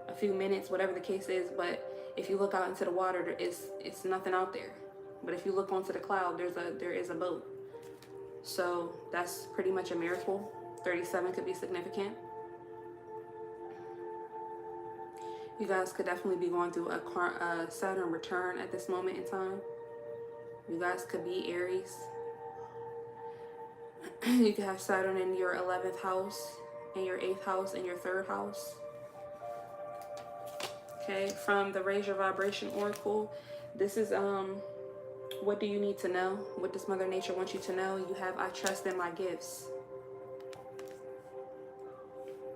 a few minutes, whatever the case is. But if you look out into the water, it's nothing out there. But if you look onto the cloud, there is a boat. So that's pretty much a miracle. 37 could be significant. You guys could definitely be going through a Saturn return at this moment in time. You guys could be Aries. You could have Saturn in your 11th house, in your 8th house, in your 3rd house. Okay, from the Raise Your Vibration Oracle, this is What do you need to know? What does Mother Nature want you to know? You have, I trust in my gifts.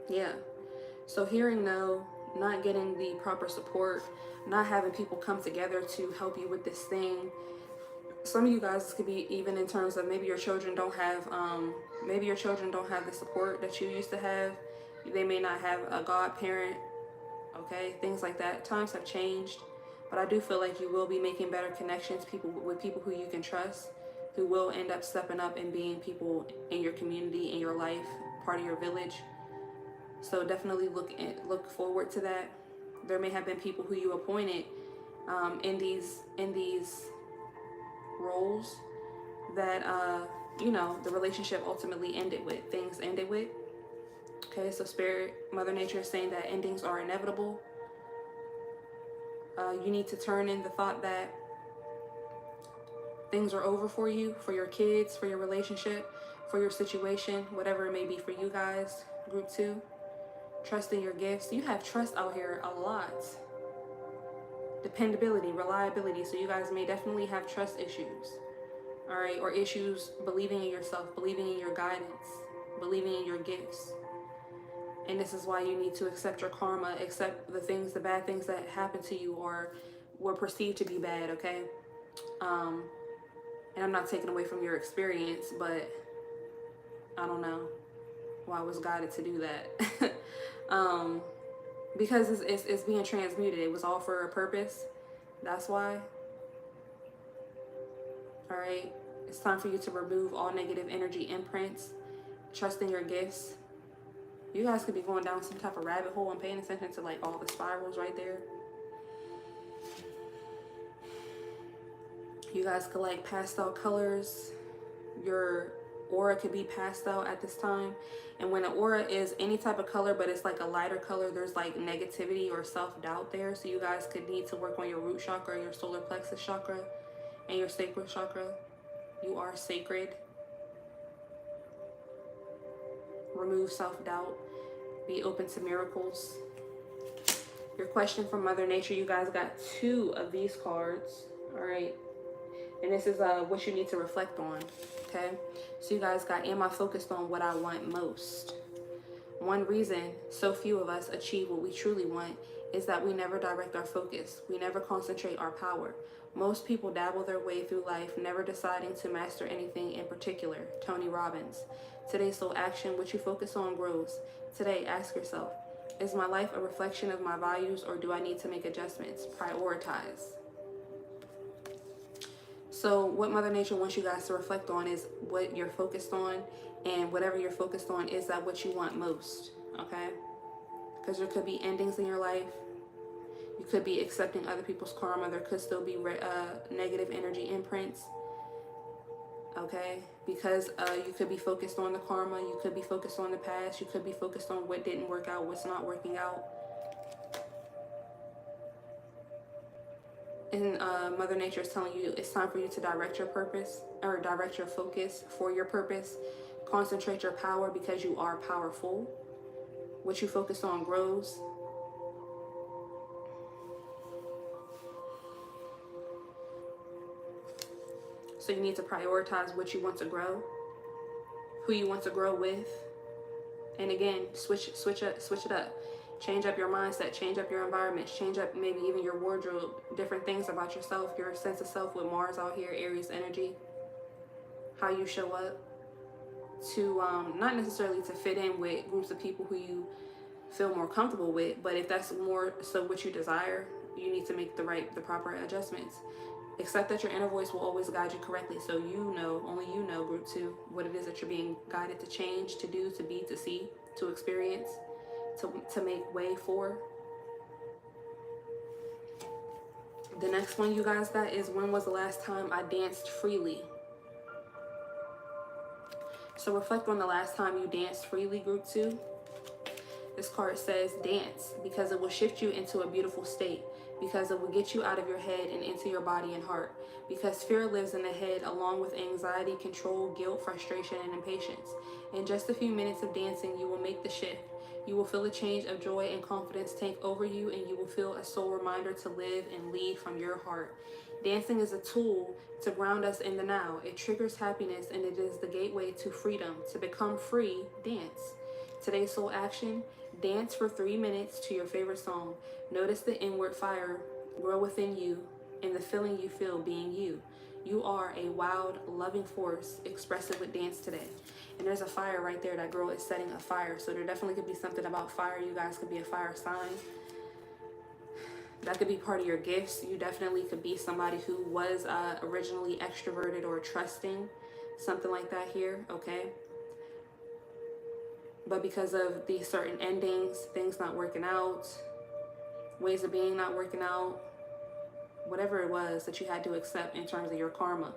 Yeah. So hearing no, not getting the proper support, not having people come together to help you with this thing. Some of you guys could be even in terms of maybe your children don't have the support that you used to have. They may not have a godparent, okay, things like that. Times have changed, but I do feel like you will be making better connections, people who you can trust, who will end up stepping up and being people in your community, in your life, part of your village. So definitely look forward to that. There may have been people who you appointed in these roles that the relationship ultimately ended with. Things ended with. Okay, so Spirit, Mother Nature is saying that endings are inevitable. You need to turn in the thought that things are over for you, for your kids, for your relationship, for your situation, whatever it may be for you guys. Group 2. Trust in your gifts. You have trust out here a lot. Dependability, reliability. So you guys may definitely have trust issues. All right, or issues believing in yourself, believing in your guidance, believing in your gifts. And this is why you need to accept your karma, accept the bad things that happen to you or were perceived to be bad, okay? And I'm not taking away from your experience, but I don't know why I was guided to do that. Because it's being transmuted. It was all for a purpose. That's why. All right. It's time for you to remove all negative energy imprints. Trust in your gifts. You guys could be going down some type of rabbit hole and paying attention to like all the spirals right there. You guys could like pastel colors. Your aura could be pastel at this time. And when an aura is any type of color, but it's like a lighter color, there's like negativity or self-doubt there. So you guys could need to work on your root chakra, your solar plexus chakra, and your sacral chakra. You are sacred. Remove self-doubt. Be open to miracles. Your question from Mother Nature, you guys got 2 of these cards. All right. And this is what you need to reflect on. Okay. So you guys got, am I focused on what I want most? One reason so few of us achieve what we truly want is that we never direct our focus. We never concentrate our power. Most people dabble their way through life, never deciding to master anything in particular. Tony Robbins. Today's soul action, what you focus on grows. Today, ask yourself, is my life a reflection of my values or do I need to make adjustments? Prioritize. So what Mother Nature wants you guys to reflect on is what you're focused on, and whatever you're focused on, is that what you want most, okay? Because there could be endings in your life. You could be accepting other people's karma. There could still be negative energy imprints, okay? Because you could be focused on the karma. You could be focused on the past. You could be focused on what didn't work out, what's not working out. And Mother Nature is telling you it's time for you to direct your purpose, or direct your focus for your purpose. Concentrate your power because you are powerful. What you focus on grows. So you need to prioritize what you want to grow, who you want to grow with. And again, switch it up. Change up your mindset, change up your environment, change up maybe even your wardrobe, different things about yourself, your sense of self with Mars out here, Aries energy, how you show up to, not necessarily to fit in with groups of people who you feel more comfortable with, but if that's more so what you desire, you need to make the proper adjustments. Accept that your inner voice will always guide you correctly, so you know, only you know, group 2, what it is that you're being guided to change, to do, to be, to see, to experience. To make way for. The next one you guys got is, when was the last time I danced freely? So reflect on the last time you danced freely, group 2. This card says dance because it will shift you into a beautiful state, because it will get you out of your head and into your body and heart, because fear lives in the head along with anxiety, control, guilt, frustration, and impatience. In just a few minutes of dancing, you will make the shift. You will feel a change of joy and confidence take over you, and you will feel a soul reminder to live and lead from your heart. Dancing is a tool to ground us in the now. It triggers happiness and it is the gateway to freedom. To become free, dance. Today's soul action, dance for 3 minutes to your favorite song. Notice the inward fire grow within you and the feeling you feel being you. You are a wild, loving force. Express it with dance today. And there's a fire right there. That girl is setting a fire. So there definitely could be something about fire. You guys could be a fire sign. That could be part of your gifts. You definitely could be somebody who was originally extroverted or trusting. Something like that here, okay? But because of these certain endings, things not working out, ways of being not working out, whatever it was that you had to accept in terms of your karma,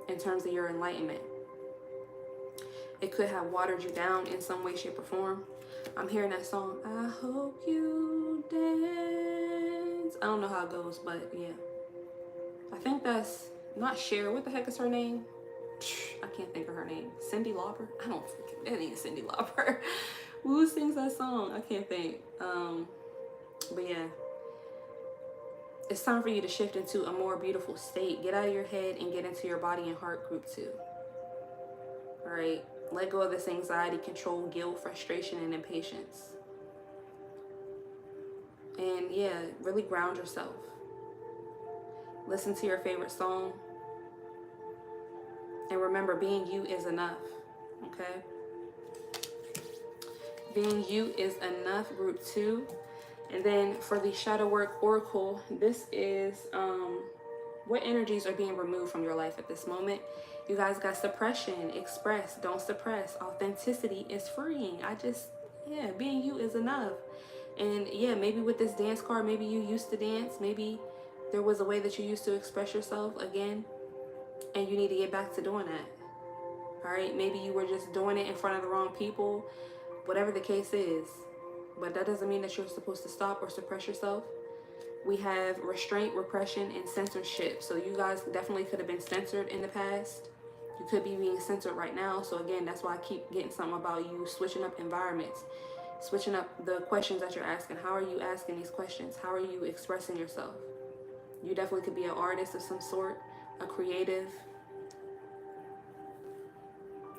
in terms of your enlightenment, it could have watered you down in some way, shape, or form. I'm hearing that song, I hope you dance. I don't know how it goes, but yeah. I think that's not Cher. What the heck is her name? I can't think of her name. Cyndi Lauper? I don't think that ain't Cyndi Lauper. Who sings that song? I can't think. But yeah. It's time for you to shift into a more beautiful state. Get out of your head and get into your body and heart group 2. All right. Let go of this anxiety, control, guilt, frustration, and impatience. And yeah, really ground yourself. Listen to your favorite song. And remember, being you is enough. Okay? Being you is enough, group 2. And then for the Shadow Work Oracle, this is what energies are being removed from your life at this moment. You guys got suppression, express, don't suppress. Authenticity is freeing. Yeah, being you is enough. And yeah, maybe with this dance card, maybe you used to dance. Maybe there was a way that you used to express yourself again, and you need to get back to doing that. All right, maybe you were just doing it in front of the wrong people, whatever the case is. But that doesn't mean that you're supposed to stop or suppress yourself. We have restraint, repression, and censorship. So you guys definitely could have been censored in the past. You could be being censored right now. So again, that's why I keep getting something about you switching up environments, switching up the questions that you're asking. How are you asking these questions? How are you expressing yourself? You definitely could be an artist of some sort, a creative,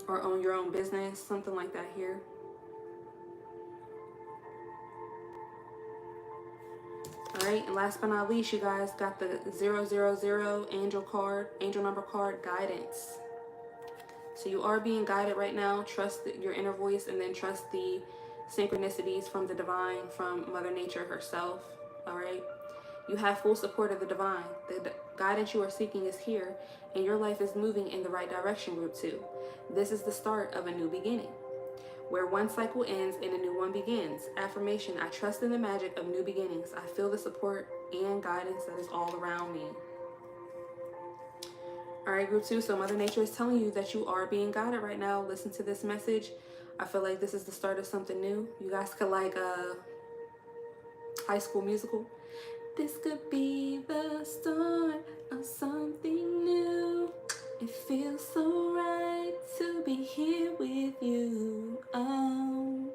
or own your own business, something like that here. All right, and last but not least, you guys got the 000 angel card, angel number card, guidance. So you are being guided right now. Trust your inner voice, and then trust the synchronicities from the divine, from Mother Nature herself. All right, you have full support of the divine. The guidance you are seeking is here, and your life is moving in the right direction, group 2. This is the start of a new beginning, where one cycle ends and a new one begins. Affirmation, I trust in the magic of new beginnings. I feel the support and guidance that is all around me. All right, group 2, so Mother Nature is telling you that you are being guided right now. Listen to this message. I feel like this is the start of something new. You guys could like High School Musical. This could be the start of something new. It feels so right to be here with you. Oh.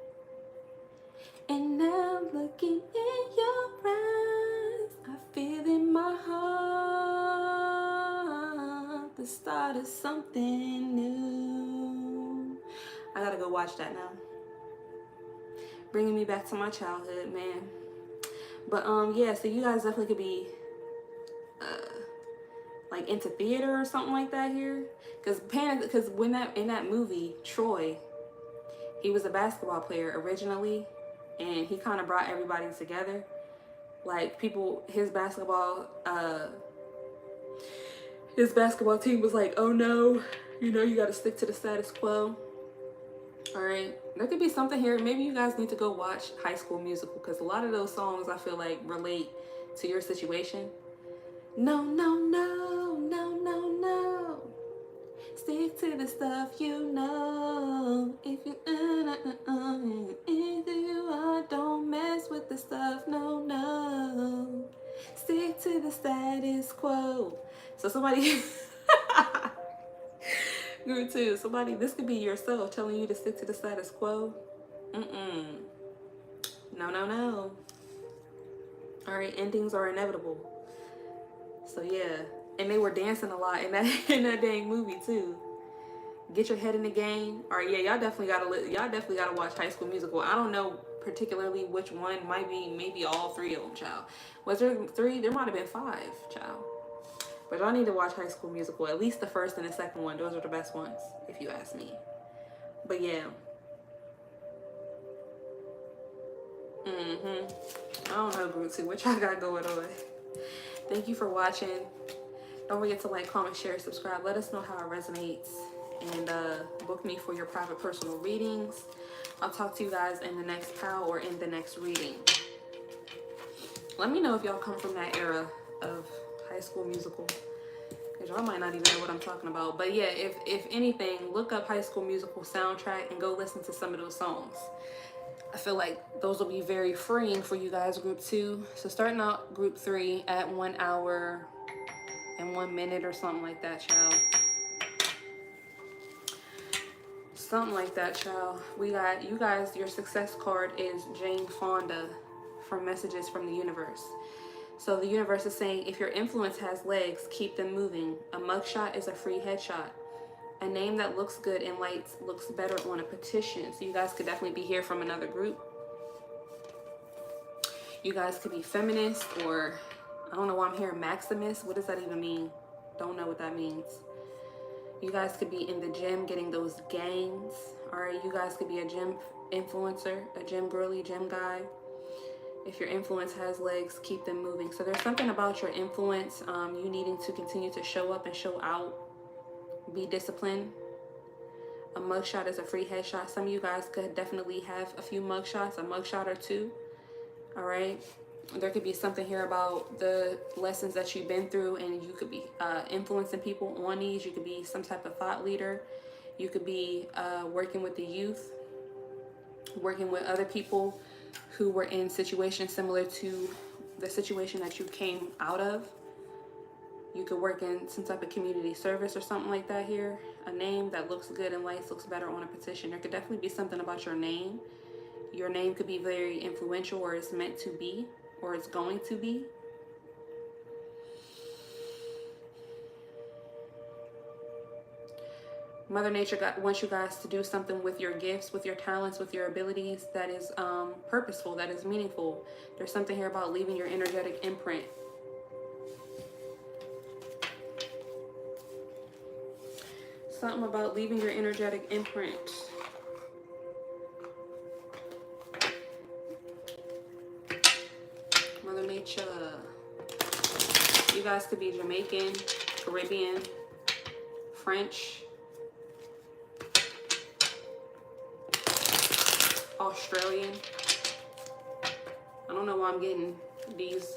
And now looking in your eyes, I feel in my heart the start of something new. I gotta go watch that now. Bringing me back to my childhood, man. But yeah, so you guys definitely could be like into theater or something like that here, because when in that movie Troy, he was a basketball player originally, and he kind of brought everybody together. Like people, his basketball team was like, oh no, you know, you got to stick to the status quo. All right, there could be something here. Maybe you guys need to go watch High School Musical, because a lot of those songs I feel like relate to your situation. No, no, no, no, no, no. Stick to the stuff you know. If you into you are, don't mess with the stuff. No, no. Stick to the status quo. So somebody, group 2, somebody, this could be yourself telling you to stick to the status quo. No, no, no. All right, endings are inevitable. So yeah, and they were dancing a lot in that in that dang movie too. Get your head in the game. All right, yeah, y'all definitely gotta watch High School Musical. I don't know particularly which one. Might be maybe all three of them, child. Was there three? There might have been five, child. But y'all need to watch High School Musical. At least the first and the second one. Those are the best ones, if you ask me. But yeah. I don't know, Group 2. What y'all got going on? Thank you for watching. Don't forget to like, comment, share, subscribe. Let us know how it resonates. And book me for your private personal readings. I'll talk to you guys in the next POW or in the next reading. Let me know if y'all come from that era of High School Musical. Because y'all might not even know what I'm talking about. But yeah, if anything, look up High School Musical soundtrack and go listen to some of those songs. I feel like those will be very freeing for you guys, Group 2. So starting out Group 3 at 1 hour and 1 minute or something like that, child. Something like that, child. We got, you guys, your success card is Jane Fonda from Messages from the Universe. So the universe is saying, if your influence has legs, keep them moving. A mugshot is a free headshot. A name that looks good in lights looks better on a petition. So you guys could definitely be here from another group. You guys could be feminist, or I don't know why I'm hearing Maximus. What does that even mean? Don't know what that means. You guys could be in the gym getting those gains. All right, you guys could be a gym influencer, a gym girly, gym guy. If your influence has legs, keep them moving. So there's something about your influence, you needing to continue to show up and show out. Be disciplined. A mugshot is a free headshot. Some of you guys could definitely have a few mugshots, a mugshot or two. All right. There could be something here about the lessons that you've been through, and you could be influencing people on these. You could be some type of thought leader. You could be working with the youth, working with other people who were in situations similar to the situation that you came out of. You could work in some type of community service or something like that here. A name that looks good in lights looks better on a petition. There could definitely be something about your name. Your name could be very influential, or it's meant to be, or it's going to be. Mother Nature wants you guys to do something with your gifts, with your talents, with your abilities that is purposeful, that is meaningful. There's something here about leaving your energetic imprint. Something about leaving your energetic imprint. Mother Nature. You guys could be Jamaican, Caribbean, French, Australian. I don't know why I'm getting these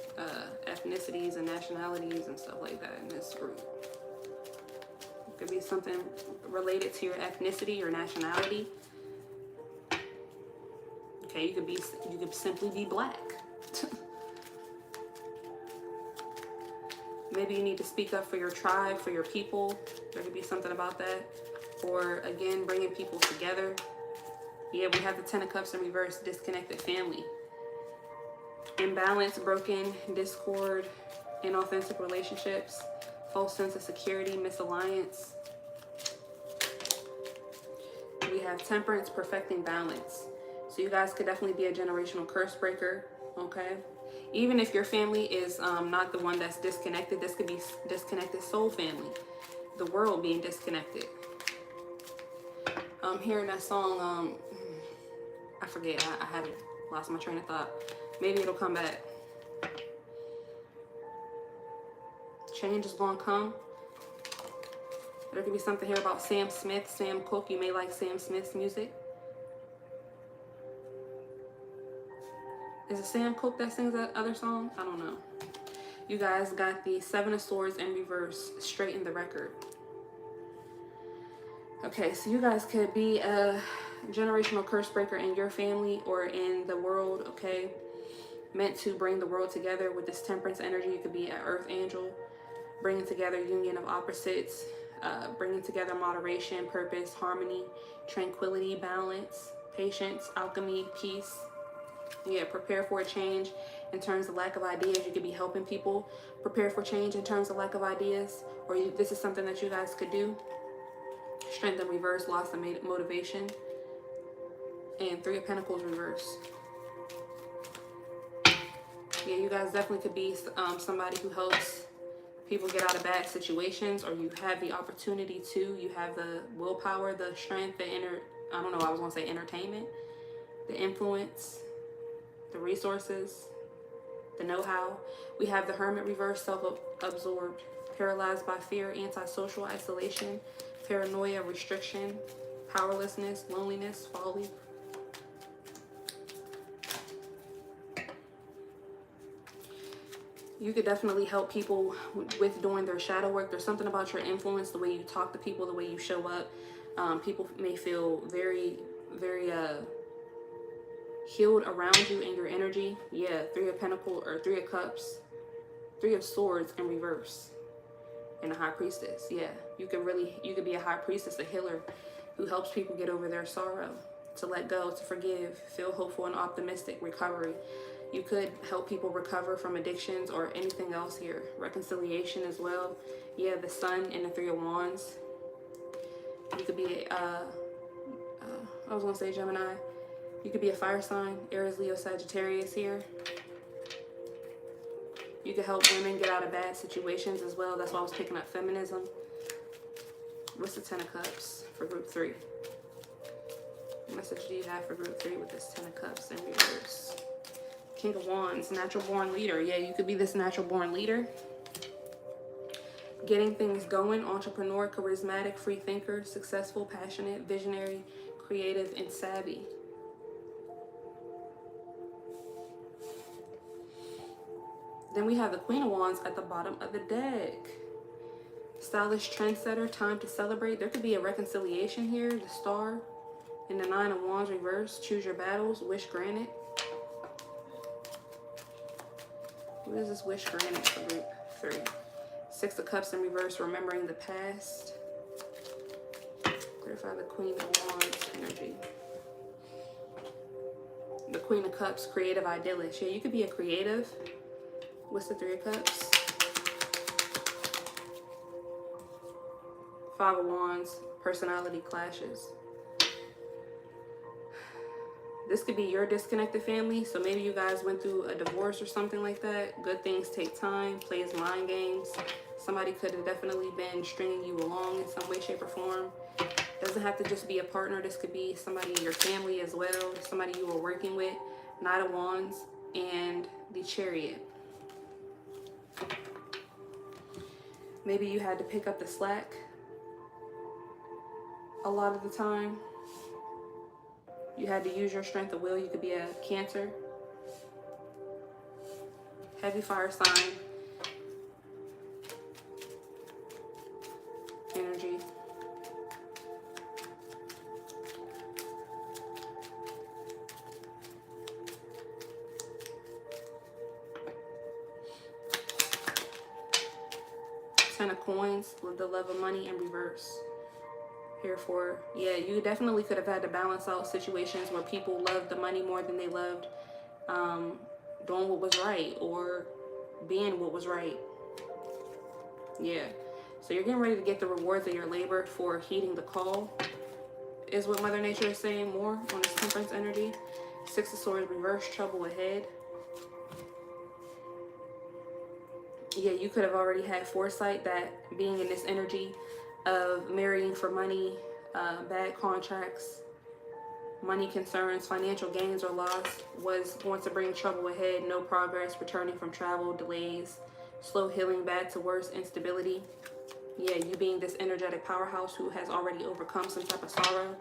ethnicities and nationalities and stuff like that in this group. Could be something related to your ethnicity or nationality. Okay, you could simply be black. Maybe you need to speak up for your tribe, for your people. There could be something about that. Or again, bringing people together. Yeah, we have the 10 of Cups in reverse, disconnected family. Imbalance, broken, discord, inauthentic relationships, false sense of security, misalliance. We have Temperance, perfecting balance. So you guys could definitely be a generational curse breaker, okay? Even if your family is not the one that's disconnected, this could be disconnected soul family. The world being disconnected. I'm hearing that song, I forget, I had lost my train of thought. Maybe it'll come back. Change is gonna come. There could be something here about Sam Smith, Sam Cooke. You may like Sam Smith's music. Is it Sam Cooke that sings that other song? I don't know. You guys got the 7 of Swords in reverse, straight in the record. Okay, so you guys could be a generational curse breaker in your family or in the world, okay? Meant to bring the world together with this temperance energy. You could be an earth angel, bringing together union of opposites, bringing together moderation, purpose, harmony, tranquility, balance, patience, alchemy, peace. Yeah, prepare for a change in terms of lack of ideas. You could be helping people prepare for change in terms of lack of ideas, or this is something that you guys could do. Strength in reverse, loss of motivation, and Three of Pentacles reverse. Yeah, you guys definitely could be somebody who helps people get out of bad situations, or you have the opportunity to. You have the willpower, the strength, the I don't know, I was going to say entertainment, the influence, the resources, the know-how. We have the Hermit reverse, self-absorbed, paralyzed by fear, antisocial, isolation, paranoia, restriction, powerlessness, loneliness, folly. You could definitely help people with doing their shadow work. There's something about your influence, the way you talk to people, the way you show up. People may feel very, very healed around you in your energy. Yeah, Three of Pentacles or Three of Cups, Three of Swords in reverse, and a High Priestess. Yeah, you could be a High Priestess, a healer who helps people get over their sorrow, to let go, to forgive, feel hopeful and optimistic, recovery. You could help people recover from addictions or anything else here. Reconciliation as well. Yeah, the Sun and the Three of Wands. You could be, I was going to say Gemini. You could be a fire sign, Aries, Leo, Sagittarius here. You could help women get out of bad situations as well. That's why I was picking up feminism. What's the Ten of Cups for group 3? What message do you have for group 3 with this Ten of Cups in reverse? King of Wands, natural born leader. Yeah, you could be this natural born leader. Getting things going, entrepreneur, charismatic, free thinker, successful, passionate, visionary, creative, and savvy. Then we have the Queen of Wands at the bottom of the deck. Stylish trendsetter, time to celebrate. There could be a reconciliation here, the Star. And the Nine of Wands reverse, choose your battles, wish granted. What is this wish granted for group 3? Six of Cups in reverse, remembering the past. Clarify the Queen of Wands energy. The Queen of Cups, creative, idealist. Yeah, you could be a creative. What's the Three of Cups? Five of Wands, personality clashes. This could be your disconnected family. So maybe you guys went through a divorce or something like that. Good things take time. Plays mind games. Somebody could have definitely been stringing you along in some way, shape, or form. Doesn't have to just be a partner. This could be somebody in your family as well. Somebody you were working with. Knight of Wands and the Chariot. Maybe you had to pick up the slack a lot of the time. You had to use your strength of will. You could be a Cancer. Heavy fire sign. Energy. Ten of Coins with the love of money in reverse. Here for, yeah, you definitely could have had to balance out situations where people loved the money more than they loved doing what was right or being what was right. Yeah, so you're getting ready to get the rewards of your labor for heeding the call, is what Mother Nature is saying more on this Temperance energy. Six of Swords reverse, trouble ahead. Yeah, you could have already had foresight that being in this energy of marrying for money, bad contracts, money concerns, financial gains or loss was going to bring trouble ahead, no progress, returning from travel, delays, slow healing, bad to worse, instability. Yeah, you being this energetic powerhouse who has already overcome some type of sorrow.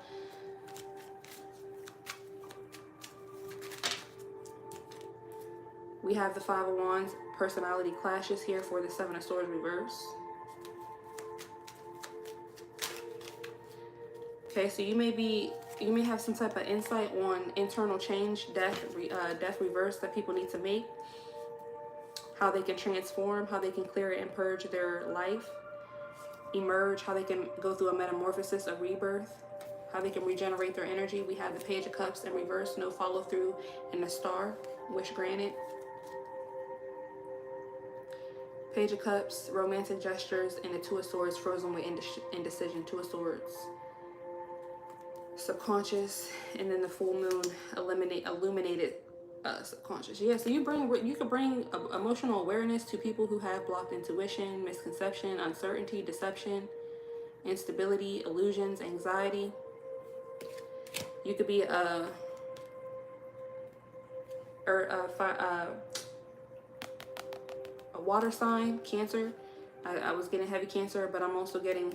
We have the Five of Wands, personality clashes here for the Seven of Swords reverse. Okay, so you may have some type of insight on internal change, death reverse that people need to make, how they can transform, how they can clear and purge their life, emerge, how they can go through a metamorphosis, a rebirth, how they can regenerate their energy. We have the Page of Cups in reverse, no follow through, and the Star, wish granted. Page of Cups, romantic gestures, and the Two of Swords, frozen with indecision. Two of Swords, subconscious, and then the full moon, illuminated subconscious. Yeah, so you could bring emotional awareness to people who have blocked intuition, misconception, uncertainty, deception, instability, illusions, anxiety. You could be a water sign, Cancer. I was getting heavy Cancer, but I'm also getting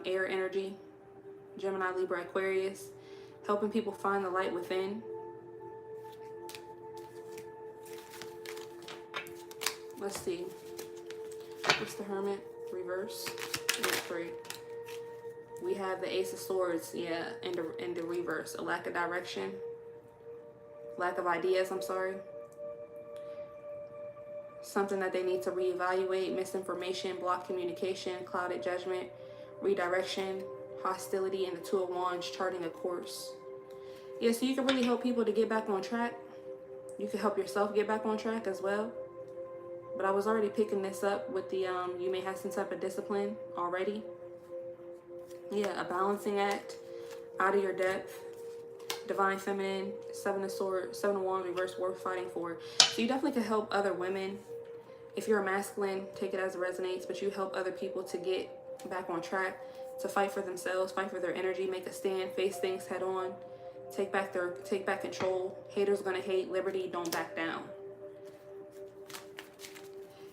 air energy, Gemini, Libra, Aquarius, helping people find the light within. Let's see. What's the Hermit? Reverse. That's great. We have the Ace of Swords, yeah, in the reverse. A lack of direction. Lack of ideas, I'm sorry. Something that they need to reevaluate. Misinformation, blocked communication, clouded judgment, redirection, hostility, and the Two of Wands, charting a course. Yeah, so you can really help people to get back on track. You can help yourself get back on track as well. But I was already picking this up with the, you may have some type of discipline already. Yeah, a balancing act, out of your depth, divine feminine, Seven of Swords, Seven of Wands, reverse, worth fighting for. So you definitely can help other women. If you're a masculine, take it as it resonates, but you help other people to get back on track, to fight for themselves, fight for their energy, make a stand, face things head on, take back control. Haters gonna hate, liberty, don't back down.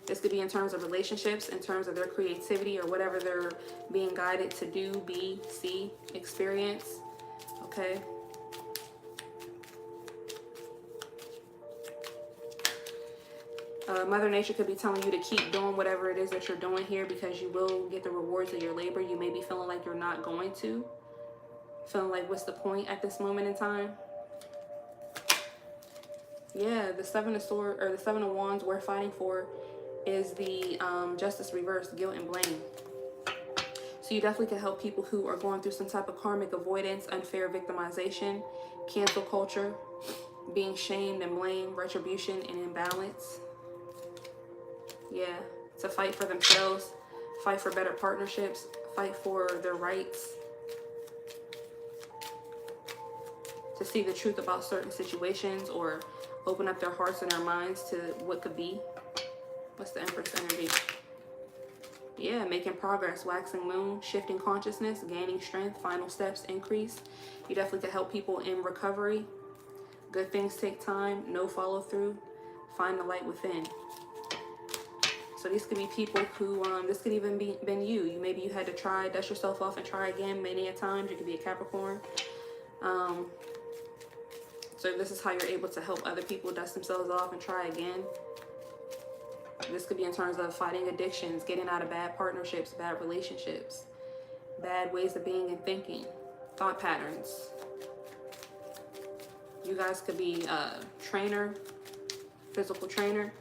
This could be in terms of relationships, in terms of their creativity or whatever they're being guided to do, be, see, experience. Okay. Mother Nature could be telling you to keep doing whatever it is that you're doing here, because you will get the rewards of your labor. You may be feeling like you're not going to. Feeling like, what's the point at this moment in time? Yeah, the Seven of Swords, or the Seven of Wands we're fighting for, is the Justice reverse, guilt and blame. So you definitely can help people who are going through some type of karmic avoidance, unfair victimization, cancel culture, being shamed and blamed, retribution and imbalance. Yeah, to fight for themselves, fight for better partnerships, fight for their rights, to see the truth about certain situations, or open up their hearts and their minds to what could be. What's the Empress energy? Yeah, making progress, waxing moon, shifting consciousness, gaining strength, final steps, increase. You definitely could help people in recovery. Good things take time, no follow through, find the light within. So these could be people who, this could even been you. Maybe you had to try, dust yourself off and try again many a times. You could be a Capricorn. So this is how you're able to help other people dust themselves off and try again. This could be in terms of fighting addictions, getting out of bad partnerships, bad relationships, bad ways of being and thinking, thought patterns. You guys could be a trainer, physical trainer.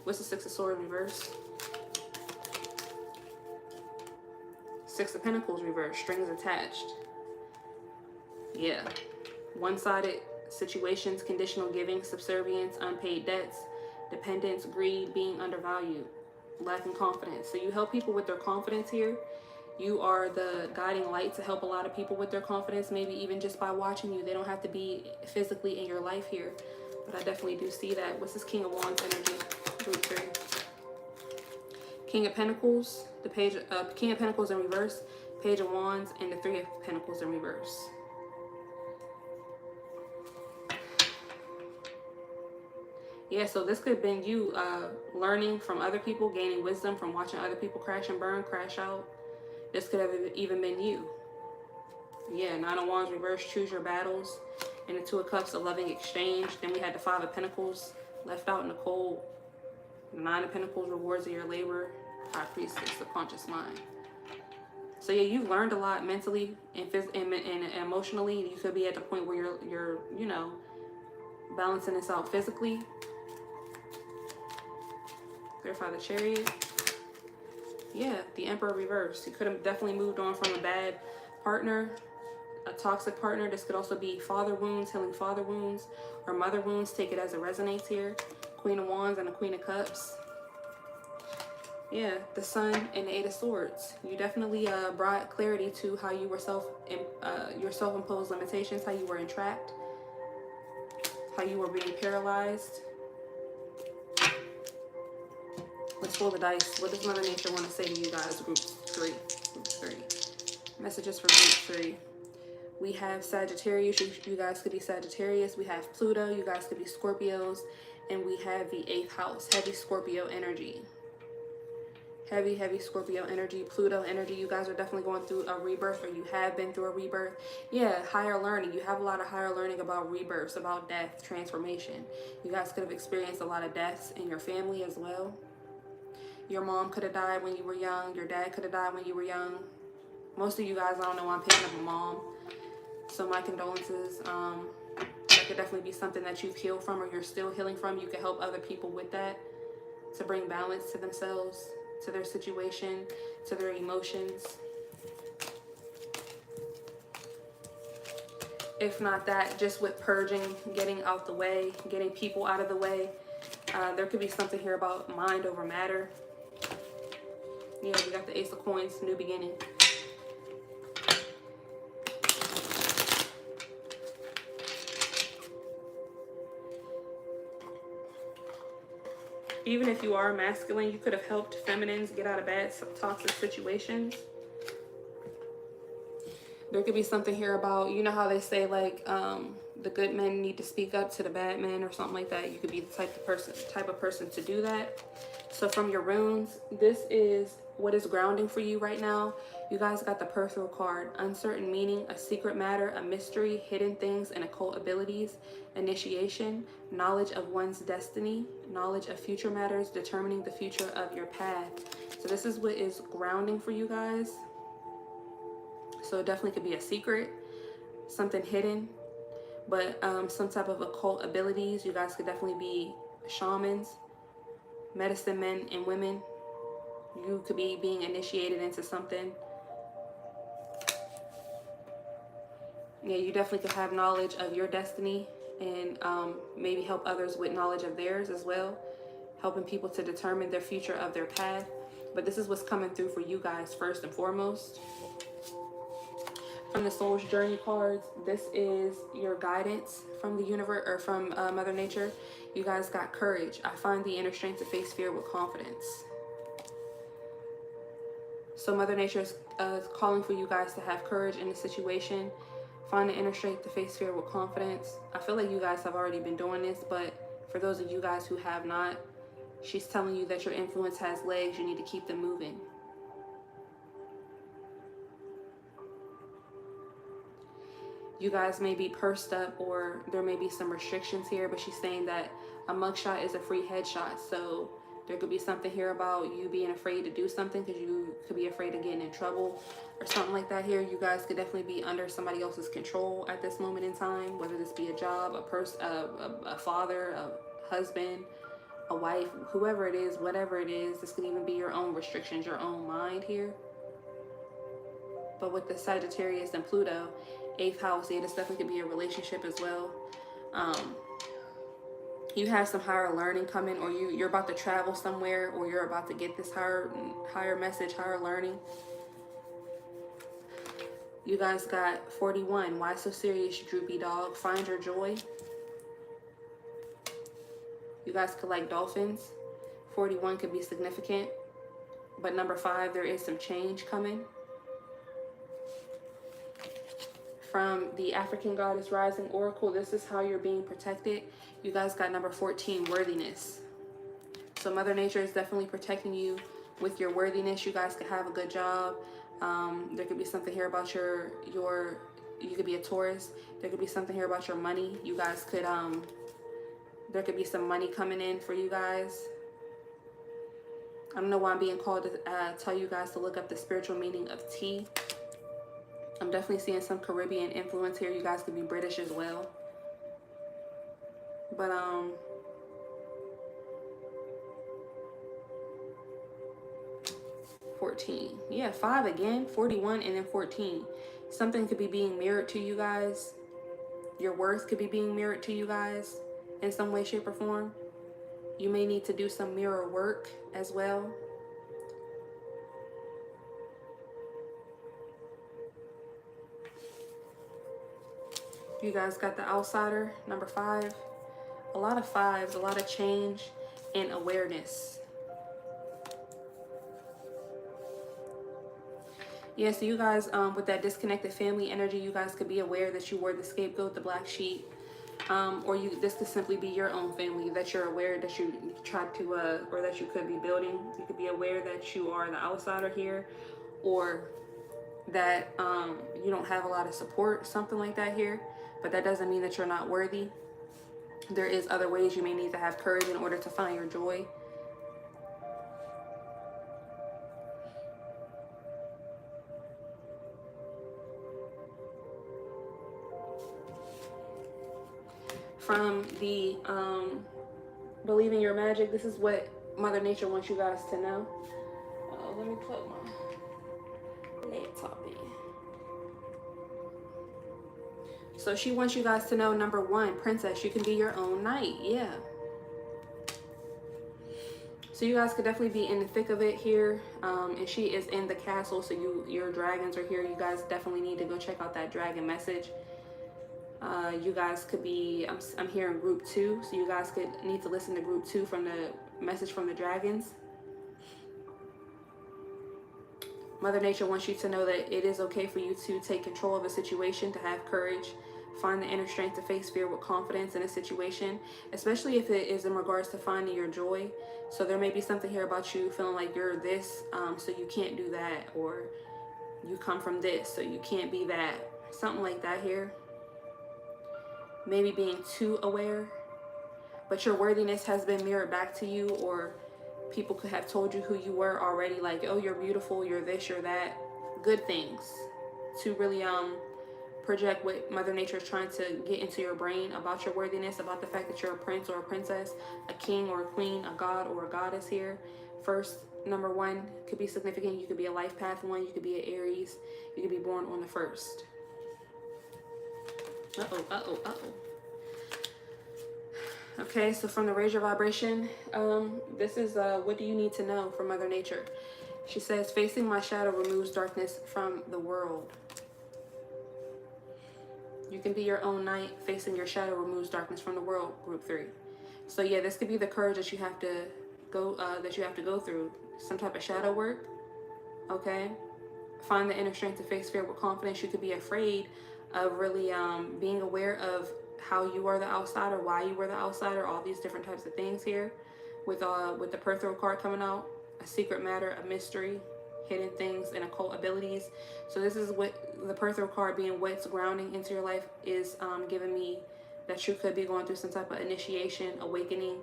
What's the Six of Swords reverse? Six of Pentacles reverse, strings attached. Yeah, one-sided situations, conditional giving, subservience, unpaid debts, dependence, greed, being undervalued, lacking confidence. So you help people with their confidence here. You are the guiding light to help a lot of people with their confidence, maybe even just by watching you. They don't have to be physically in your life here, but I definitely do see that. What's this King of Wands energy? King of Pentacles, the page, King of Pentacles in reverse, Page of Wands, and the Three of Pentacles in reverse. Yeah, so this could have been you learning from other people, gaining wisdom from watching other people crash and burn, crash out. This could have even been you. Yeah, Nine of Wands reverse, choose your battles. And the Two of Cups, a loving exchange. Then we had the Five of Pentacles, left out in the cold. Nine of Pentacles, rewards of your labor. High Priestess, subconscious mind. So yeah, you've learned a lot mentally and emotionally. You could be at the point where you're you know, balancing this out physically. Clarify the Chariot. Yeah, the Emperor reverse. You could have definitely moved on from a bad partner, a toxic partner. This could also be father wounds, healing father wounds, or mother wounds. Take it as it resonates here. Queen of Wands and the Queen of Cups. Yeah, the Sun and the Eight of Swords. You definitely brought clarity to how you were your self-imposed limitations, how you were entrapped, how you were being paralyzed. Let's roll the dice. What does Mother Nature want to say to you guys? Group 3. Group 3. Messages for Group 3. We have Sagittarius. You guys could be Sagittarius. We have Pluto. You guys could be Scorpios. And we have the 8th house. Heavy Scorpio energy. Heavy Scorpio energy, Pluto energy. You guys are definitely going through a rebirth, or you have been through a rebirth. Yeah, higher learning. You have a lot of higher learning about rebirths, about death, transformation. You guys could have experienced a lot of deaths in your family as well. Your mom could have died when you were young. Your dad could have died when you were young. Most of you guys, I don't know why I'm picking up a mom. So my condolences. That could definitely be something that you've healed from, or you're still healing from. You can help other people with that, to bring balance to themselves, to their situation, to their emotions. If not that, just with purging, getting out the way, getting people out of the way. There could be something here about mind over matter. Yeah, we got the Ace of Coins, new beginning. Even if you are masculine, you could have helped feminines get out of bad toxic situations. There could be something here about, you know how they say like the good men need to speak up to the bad men or something like that. You could be the type of person to do that. So from your runes, this is what is grounding for you right now. You guys got the Perthro card. Uncertain meaning, a secret matter, a mystery, hidden things, and occult abilities. Initiation, knowledge of one's destiny, knowledge of future matters, determining the future of your path. So this is what is grounding for you guys. So it definitely could be a secret, something hidden, but some type of occult abilities. You guys could definitely be shamans, medicine men and women. You could be being initiated into something. Yeah, you definitely could have knowledge of your destiny, and maybe help others with knowledge of theirs as well, helping people to determine their future of their path. But this is what's coming through for you guys first and foremost. From the Soul's Journey cards, this is your guidance from the universe, or from Mother Nature. You guys got courage. I find the inner strength to face fear with confidence. So Mother Nature is calling for you guys to have courage in the situation. Find the inner strength to face fear with confidence. I feel like you guys have already been doing this, but for those of you guys who have not, she's telling you that your influence has legs. You need to keep them moving. You guys may be pursed up, or there may be some restrictions here, but she's saying that a mugshot is a free headshot. So there could be something here about you being afraid to do something because you could be afraid of getting in trouble or something like that here. You guys could definitely be under somebody else's control at this moment in time, whether this be a job, a father, a husband, a wife, whoever it is, whatever it is. This could even be your own restrictions, your own mind here. But with the Sagittarius and Pluto, 8th house, yeah, this definitely could be a relationship as well. You have some higher learning coming, or you're about to travel somewhere, or you're about to get this higher message, higher learning. You guys got 41. Why so serious, droopy dog? Find your joy. You guys could like dolphins. 41 could be significant. But number 5, there is some change coming. From the African Goddess Rising Oracle, this is how you're being protected. You guys got number 14, worthiness. So Mother Nature is definitely protecting you with your worthiness. You guys could have a good job. There could be something here about you could be a Taurus. There could be something here about your money. You guys could, there could be some money coming in for you guys. I don't know why I'm being called to tell you guys to look up the spiritual meaning of tea. I'm definitely seeing some Caribbean influence here. You guys could be British as well. But 14. Yeah, 5 again, 41, and then 14. Something could be being mirrored to you guys. Your worth could be being mirrored to you guys in some way, shape, or form. You may need to do some mirror work as well. You guys got the outsider, number 5. A lot of 5s, a lot of change and awareness. Yeah, so you guys, with that disconnected family energy, you guys could be aware that you were the scapegoat, the black sheep. Or this could simply be your own family that you're aware that you tried to, or that you could be building. You could be aware that you are the outsider here, or that you don't have a lot of support, something like that here. But that doesn't mean that you're not worthy. There is other ways you may need to have courage in order to find your joy. From the Believe in Your Magic, this is what Mother Nature wants you guys to know. Let me plug my laptop in. So she wants you guys to know, number 1, princess, you can be your own knight. Yeah. So you guys could definitely be in the thick of it here. And she is in the castle, so your dragons are here. You guys definitely need to go check out that dragon message. You guys could be, I'm hearing group 2, so you guys could need to listen to group 2 from the message from the dragons. Mother Nature wants you to know that it is okay for you to take control of a situation, to have courage, find the inner strength to face fear with confidence in a situation, especially if it is in regards to finding your joy. So there may be something here about you feeling like you're this, so you can't do that, or you come from this, so you can't be that, something like that here. Maybe being too aware, but your worthiness has been mirrored back to you, or people could have told you who you were already, like, oh, you're beautiful, you're this, you're that, good things, to really project what Mother Nature is trying to get into your brain about your worthiness, about the fact that you're a prince or a princess, a king or a queen, a god or a goddess here. First, number 1 could be significant. You could be a life path 1, you could be an Aries, you could be born on the 1st. Okay, so from the Raise Your Vibration, this is what do you need to know from Mother Nature? She says, facing my shadow removes darkness from the world. You can be your own knight. Facing your shadow removes darkness from the world, group 3. So yeah, this could be the courage that you have to go through. Some type of shadow work. Okay. Find the inner strength to face fear with confidence. You could be afraid of really being aware of how you are the outsider, why you were the outsider, all these different types of things here. With the Perthro card coming out, a secret matter, a mystery, hidden things, and occult abilities. So this is what the Perthro card, being what's grounding into your life, is giving me that you could be going through some type of initiation, awakening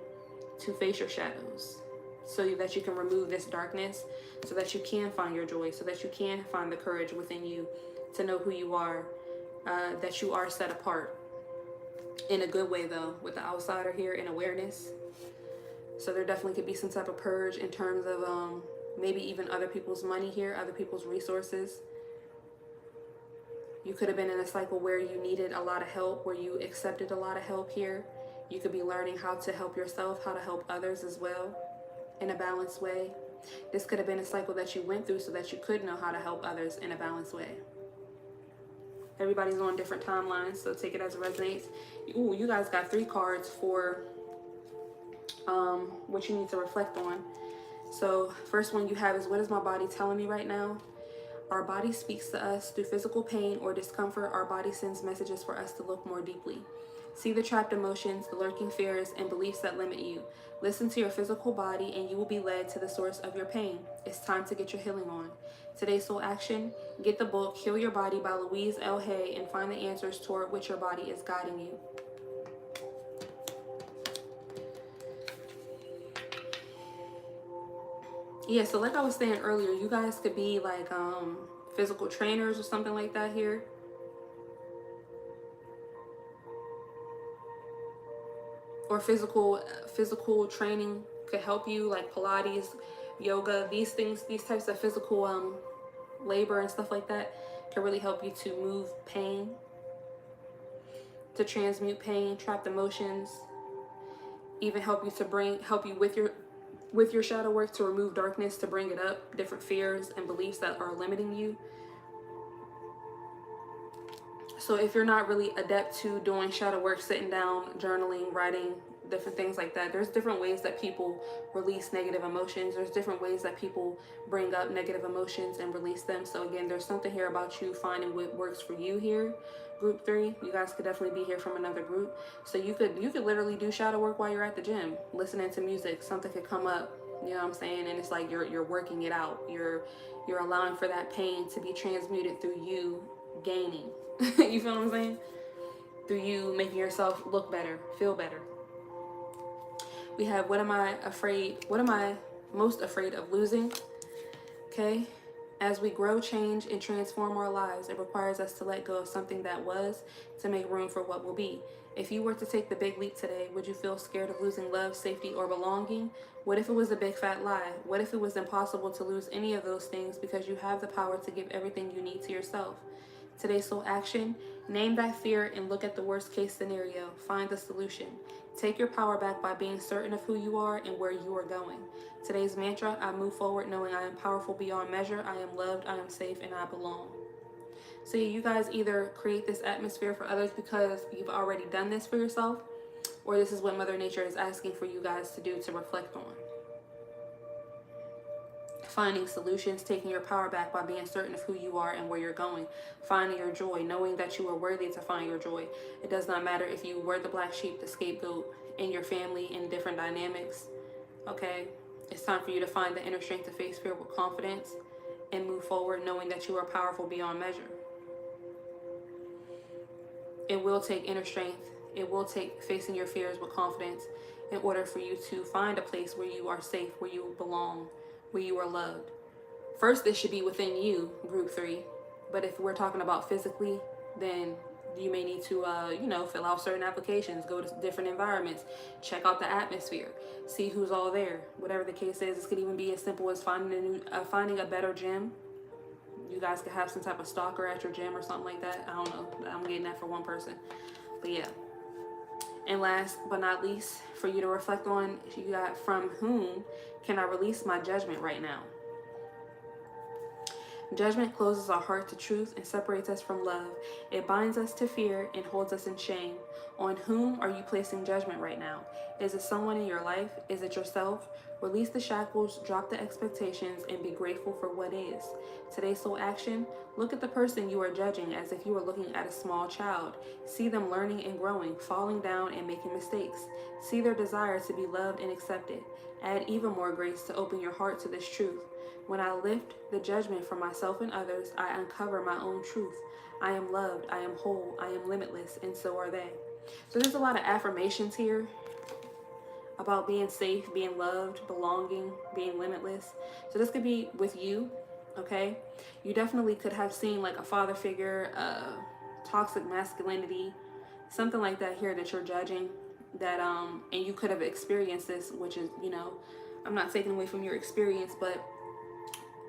to face your shadows, so that you can remove this darkness, so that you can find your joy, so that you can find the courage within you to know who you are, that you are set apart in a good way, though, with the outsider here in awareness. So there definitely could be some type of purge in terms of maybe even other people's money here, other people's resources. You could have been in a cycle where you needed a lot of help, where you accepted a lot of help here. You could be learning how to help yourself, how to help others as well in a balanced way. This could have been a cycle that you went through so that you could know how to help others in a balanced way. Everybody's on different timelines, so take it as it resonates. Ooh, you guys got 3 cards for what you need to reflect on. So first one you have is, what is my body telling me right now? Our body speaks to us through physical pain or discomfort. Our body sends messages for us to look more deeply. See the trapped emotions, the lurking fears, and beliefs that limit you. Listen to your physical body and you will be led to the source of your pain. It's time to get your healing on. Today's soul action: get the book Heal Your Body by Louise L. Hay and find the answers toward which your body is guiding you. Yeah, so like I was saying earlier, you guys could be like physical trainers or something like that here. Or physical training could help you, like Pilates, yoga, these things, these types of physical labor and stuff like that can really help you to move pain, to transmute pain, trapped emotions, even help you with your shadow work to remove darkness, to bring it up, different fears and beliefs that are limiting you. So if you're not really adept to doing shadow work, sitting down, journaling, writing, different things like that, there's different ways that people release negative emotions. There's different ways that people bring up negative emotions and release them. So again, there's something here about you finding what works for you here. Group 3, you guys could definitely be here from another group. So you could literally do shadow work while you're at the gym, listening to music. Something could come up, you know what I'm saying? And it's like you're working it out. You're allowing for that pain to be transmuted through you gaining. You feel what I'm saying? Through you making yourself look better, feel better. We have, what am I most afraid of losing? Okay. As we grow, change, and transform our lives, it requires us to let go of something that was to make room for what will be. If you were to take the big leap today, would you feel scared of losing love, safety, or belonging? What if it was a big fat lie? What if it was impossible to lose any of those things because you have the power to give everything you need to yourself? Today's soul action: name that fear and look at the worst case scenario. Find the solution. Take your power back by being certain of who you are and where you are going. Today's mantra: I move forward knowing I am powerful beyond measure. I am loved, I am safe, and I belong. So you guys either create this atmosphere for others because you've already done this for yourself, or this is what Mother Nature is asking for you guys to do, to reflect on. Finding solutions, taking your power back by being certain of who you are and where you're going. Finding your joy, knowing that you are worthy to find your joy. It does not matter if you were the black sheep, the scapegoat in your family, in different dynamics. Okay? It's time for you to find the inner strength to face fear with confidence and move forward knowing that you are powerful beyond measure. It will take inner strength. It will take facing your fears with confidence in order for you to find a place where you are safe, where you belong, where you are loved. First, this should be within you, group 3. But if we're talking about physically, then you may need to, fill out certain applications, go to different environments, check out the atmosphere, see who's all there. Whatever the case is, this could even be as simple as finding a better gym. You guys could have some type of stalker at your gym or something like that. I don't know. I'm getting that for one person. But yeah. And last but not least, for you to reflect on, you got, from whom can I release my judgment right now? Judgment closes our heart to truth and separates us from love. It binds us to fear and holds us in shame. On whom are you placing judgment right now? Is it someone in your life? Is it yourself? Release the shackles, drop the expectations, and be grateful for what is. Today's soul action: look at the person you are judging as if you were looking at a small child. See them learning and growing, falling down and making mistakes. See their desire to be loved and accepted. Add even more grace to open your heart to this truth. When I lift the judgment from myself and others, I uncover my own truth. I am loved, I am whole, I am limitless, and so are they. So there's a lot of affirmations here about being safe, being loved, belonging, being limitless. So this could be with you, okay? You definitely could have seen like a father figure, toxic masculinity, something like that here that you're judging, that and you could have experienced this, which is, I'm not taking away from your experience, but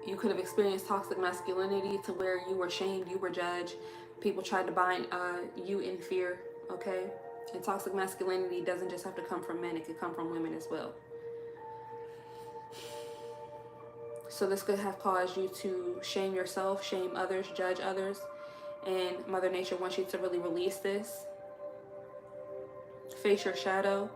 you could have experienced toxic masculinity to where you were shamed, you were judged. People tried to bind you in fear, okay? And toxic masculinity doesn't just have to come from men, it could come from women as well. So this could have caused you to shame yourself, shame others, judge others. And Mother Nature wants you to really release this. Face your shadow.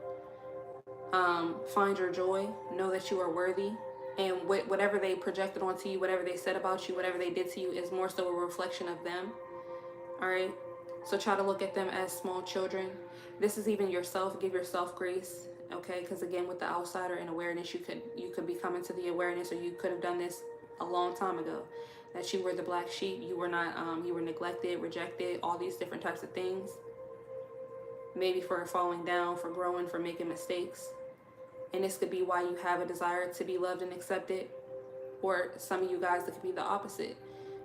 Find your joy. Know that you are worthy. And whatever they projected onto you, whatever they said about you, whatever they did to you is more so a reflection of them. All right? So try to look at them as small children. This is even yourself. Give yourself grace. Okay? Because again, with the outsider and awareness, you could be coming to the awareness, or you could have done this a long time ago, that you were the black sheep. You were not, you were neglected, rejected, all these different types of things. Maybe for falling down, for growing, for making mistakes. And this could be why you have a desire to be loved and accepted. Or some of you guys, it could be the opposite,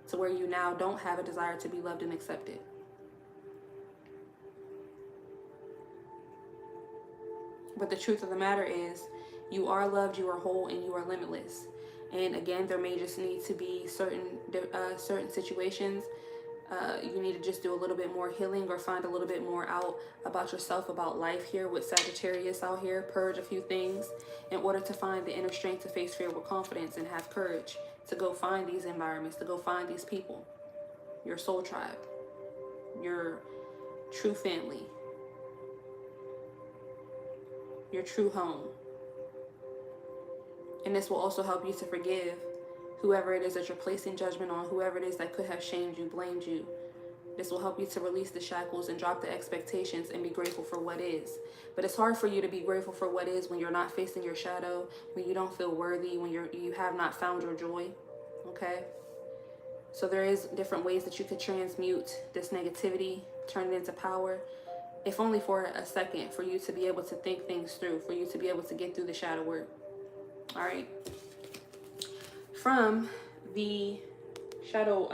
to where you now don't have a desire to be loved and accepted. But the truth of the matter is, you are loved, you are whole, and you are limitless. And again, there may just need to be certain situations. You need to just do a little bit more healing, or find a little bit more out about yourself, about life here with Sagittarius out here. Purge a few things in order to find the inner strength to face fear with confidence and have courage to go find these environments, to go find these people, your soul tribe. your true family, your true home. And this will also help you to forgive whoever it is that you're placing judgment on, whoever it is that could have shamed you, blamed you. This will help you to release the shackles and drop the expectations and be grateful for what is. But it's hard for you to be grateful for what is when you're not facing your shadow, when you don't feel worthy, when you have not found your joy. Okay? So there is different ways that you could transmute this negativity, turn it into power, if only for a second, for you to be able to think things through, for you to be able to get through the shadow work. All right. From the shadow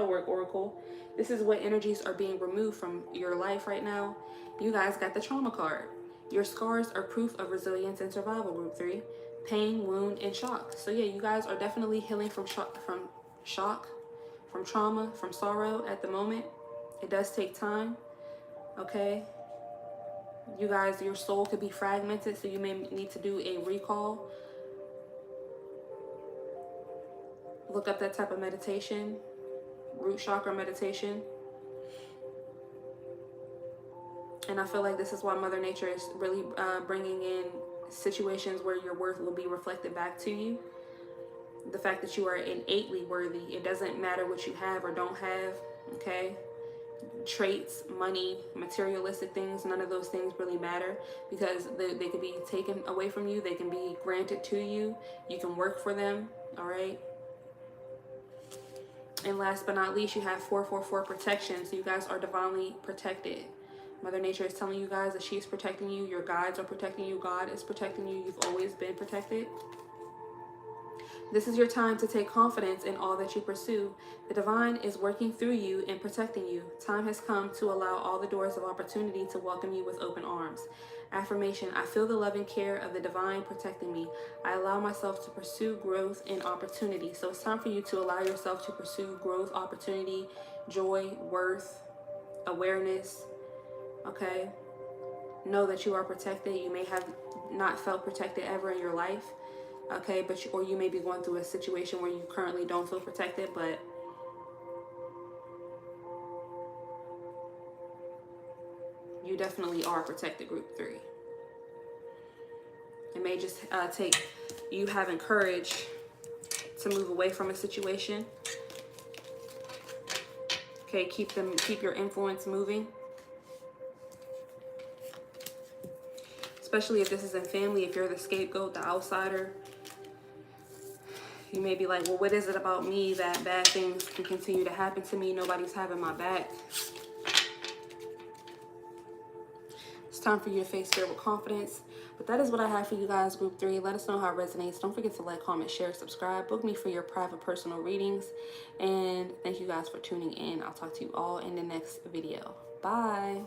work oracle, this is what energies are being removed from your life right now. You guys got the trauma card. Your scars are proof of resilience and survival, group 3. Pain, wound, and shock. So yeah, you guys are definitely healing from shock, from trauma, from sorrow at the moment. It does take time. Okay. You guys, your soul could be fragmented, so you may need to do a recall. Look up that type of meditation, root chakra meditation. And I feel like this is why Mother Nature is really bringing in situations where your worth will be reflected back to you. The fact that you are innately worthy. It doesn't matter what you have or don't have, okay? Traits, money, materialistic things, none of those things really matter, because they can be taken away from you. They can be granted to you. You can work for them, all right? And last but not least, you have 444 protection. So you guys are divinely protected. Mother Nature is telling you guys that she's protecting you. Your guides are protecting you. God is protecting you. You've always been protected. This is your time to take confidence in all that you pursue. The divine is working through you and protecting you. Time has come to allow all the doors of opportunity to welcome you with open arms. Affirmation: I feel the love and care of the divine protecting me. I allow myself to pursue growth and opportunity. So it's time for you to allow yourself to pursue growth, opportunity, joy, worth, awareness. Okay? Know that you are protected. You may have not felt protected ever in your life. Okay, or you may be going through a situation where you currently don't feel protected, but you definitely are protected, group 3. It may just take you having courage to move away from a situation. Okay, keep your influence moving. Especially if this is in family, if you're the scapegoat, the outsider. You may be like, well, what is it about me that bad things can continue to happen to me? Nobody's having my back. It's time for you to face fear with confidence. But that is what I have for you guys, group 3. Let us know how it resonates. Don't forget to like, comment, share, subscribe. Book me for your private personal readings. And thank you guys for tuning in. I'll talk to you all in the next video. Bye.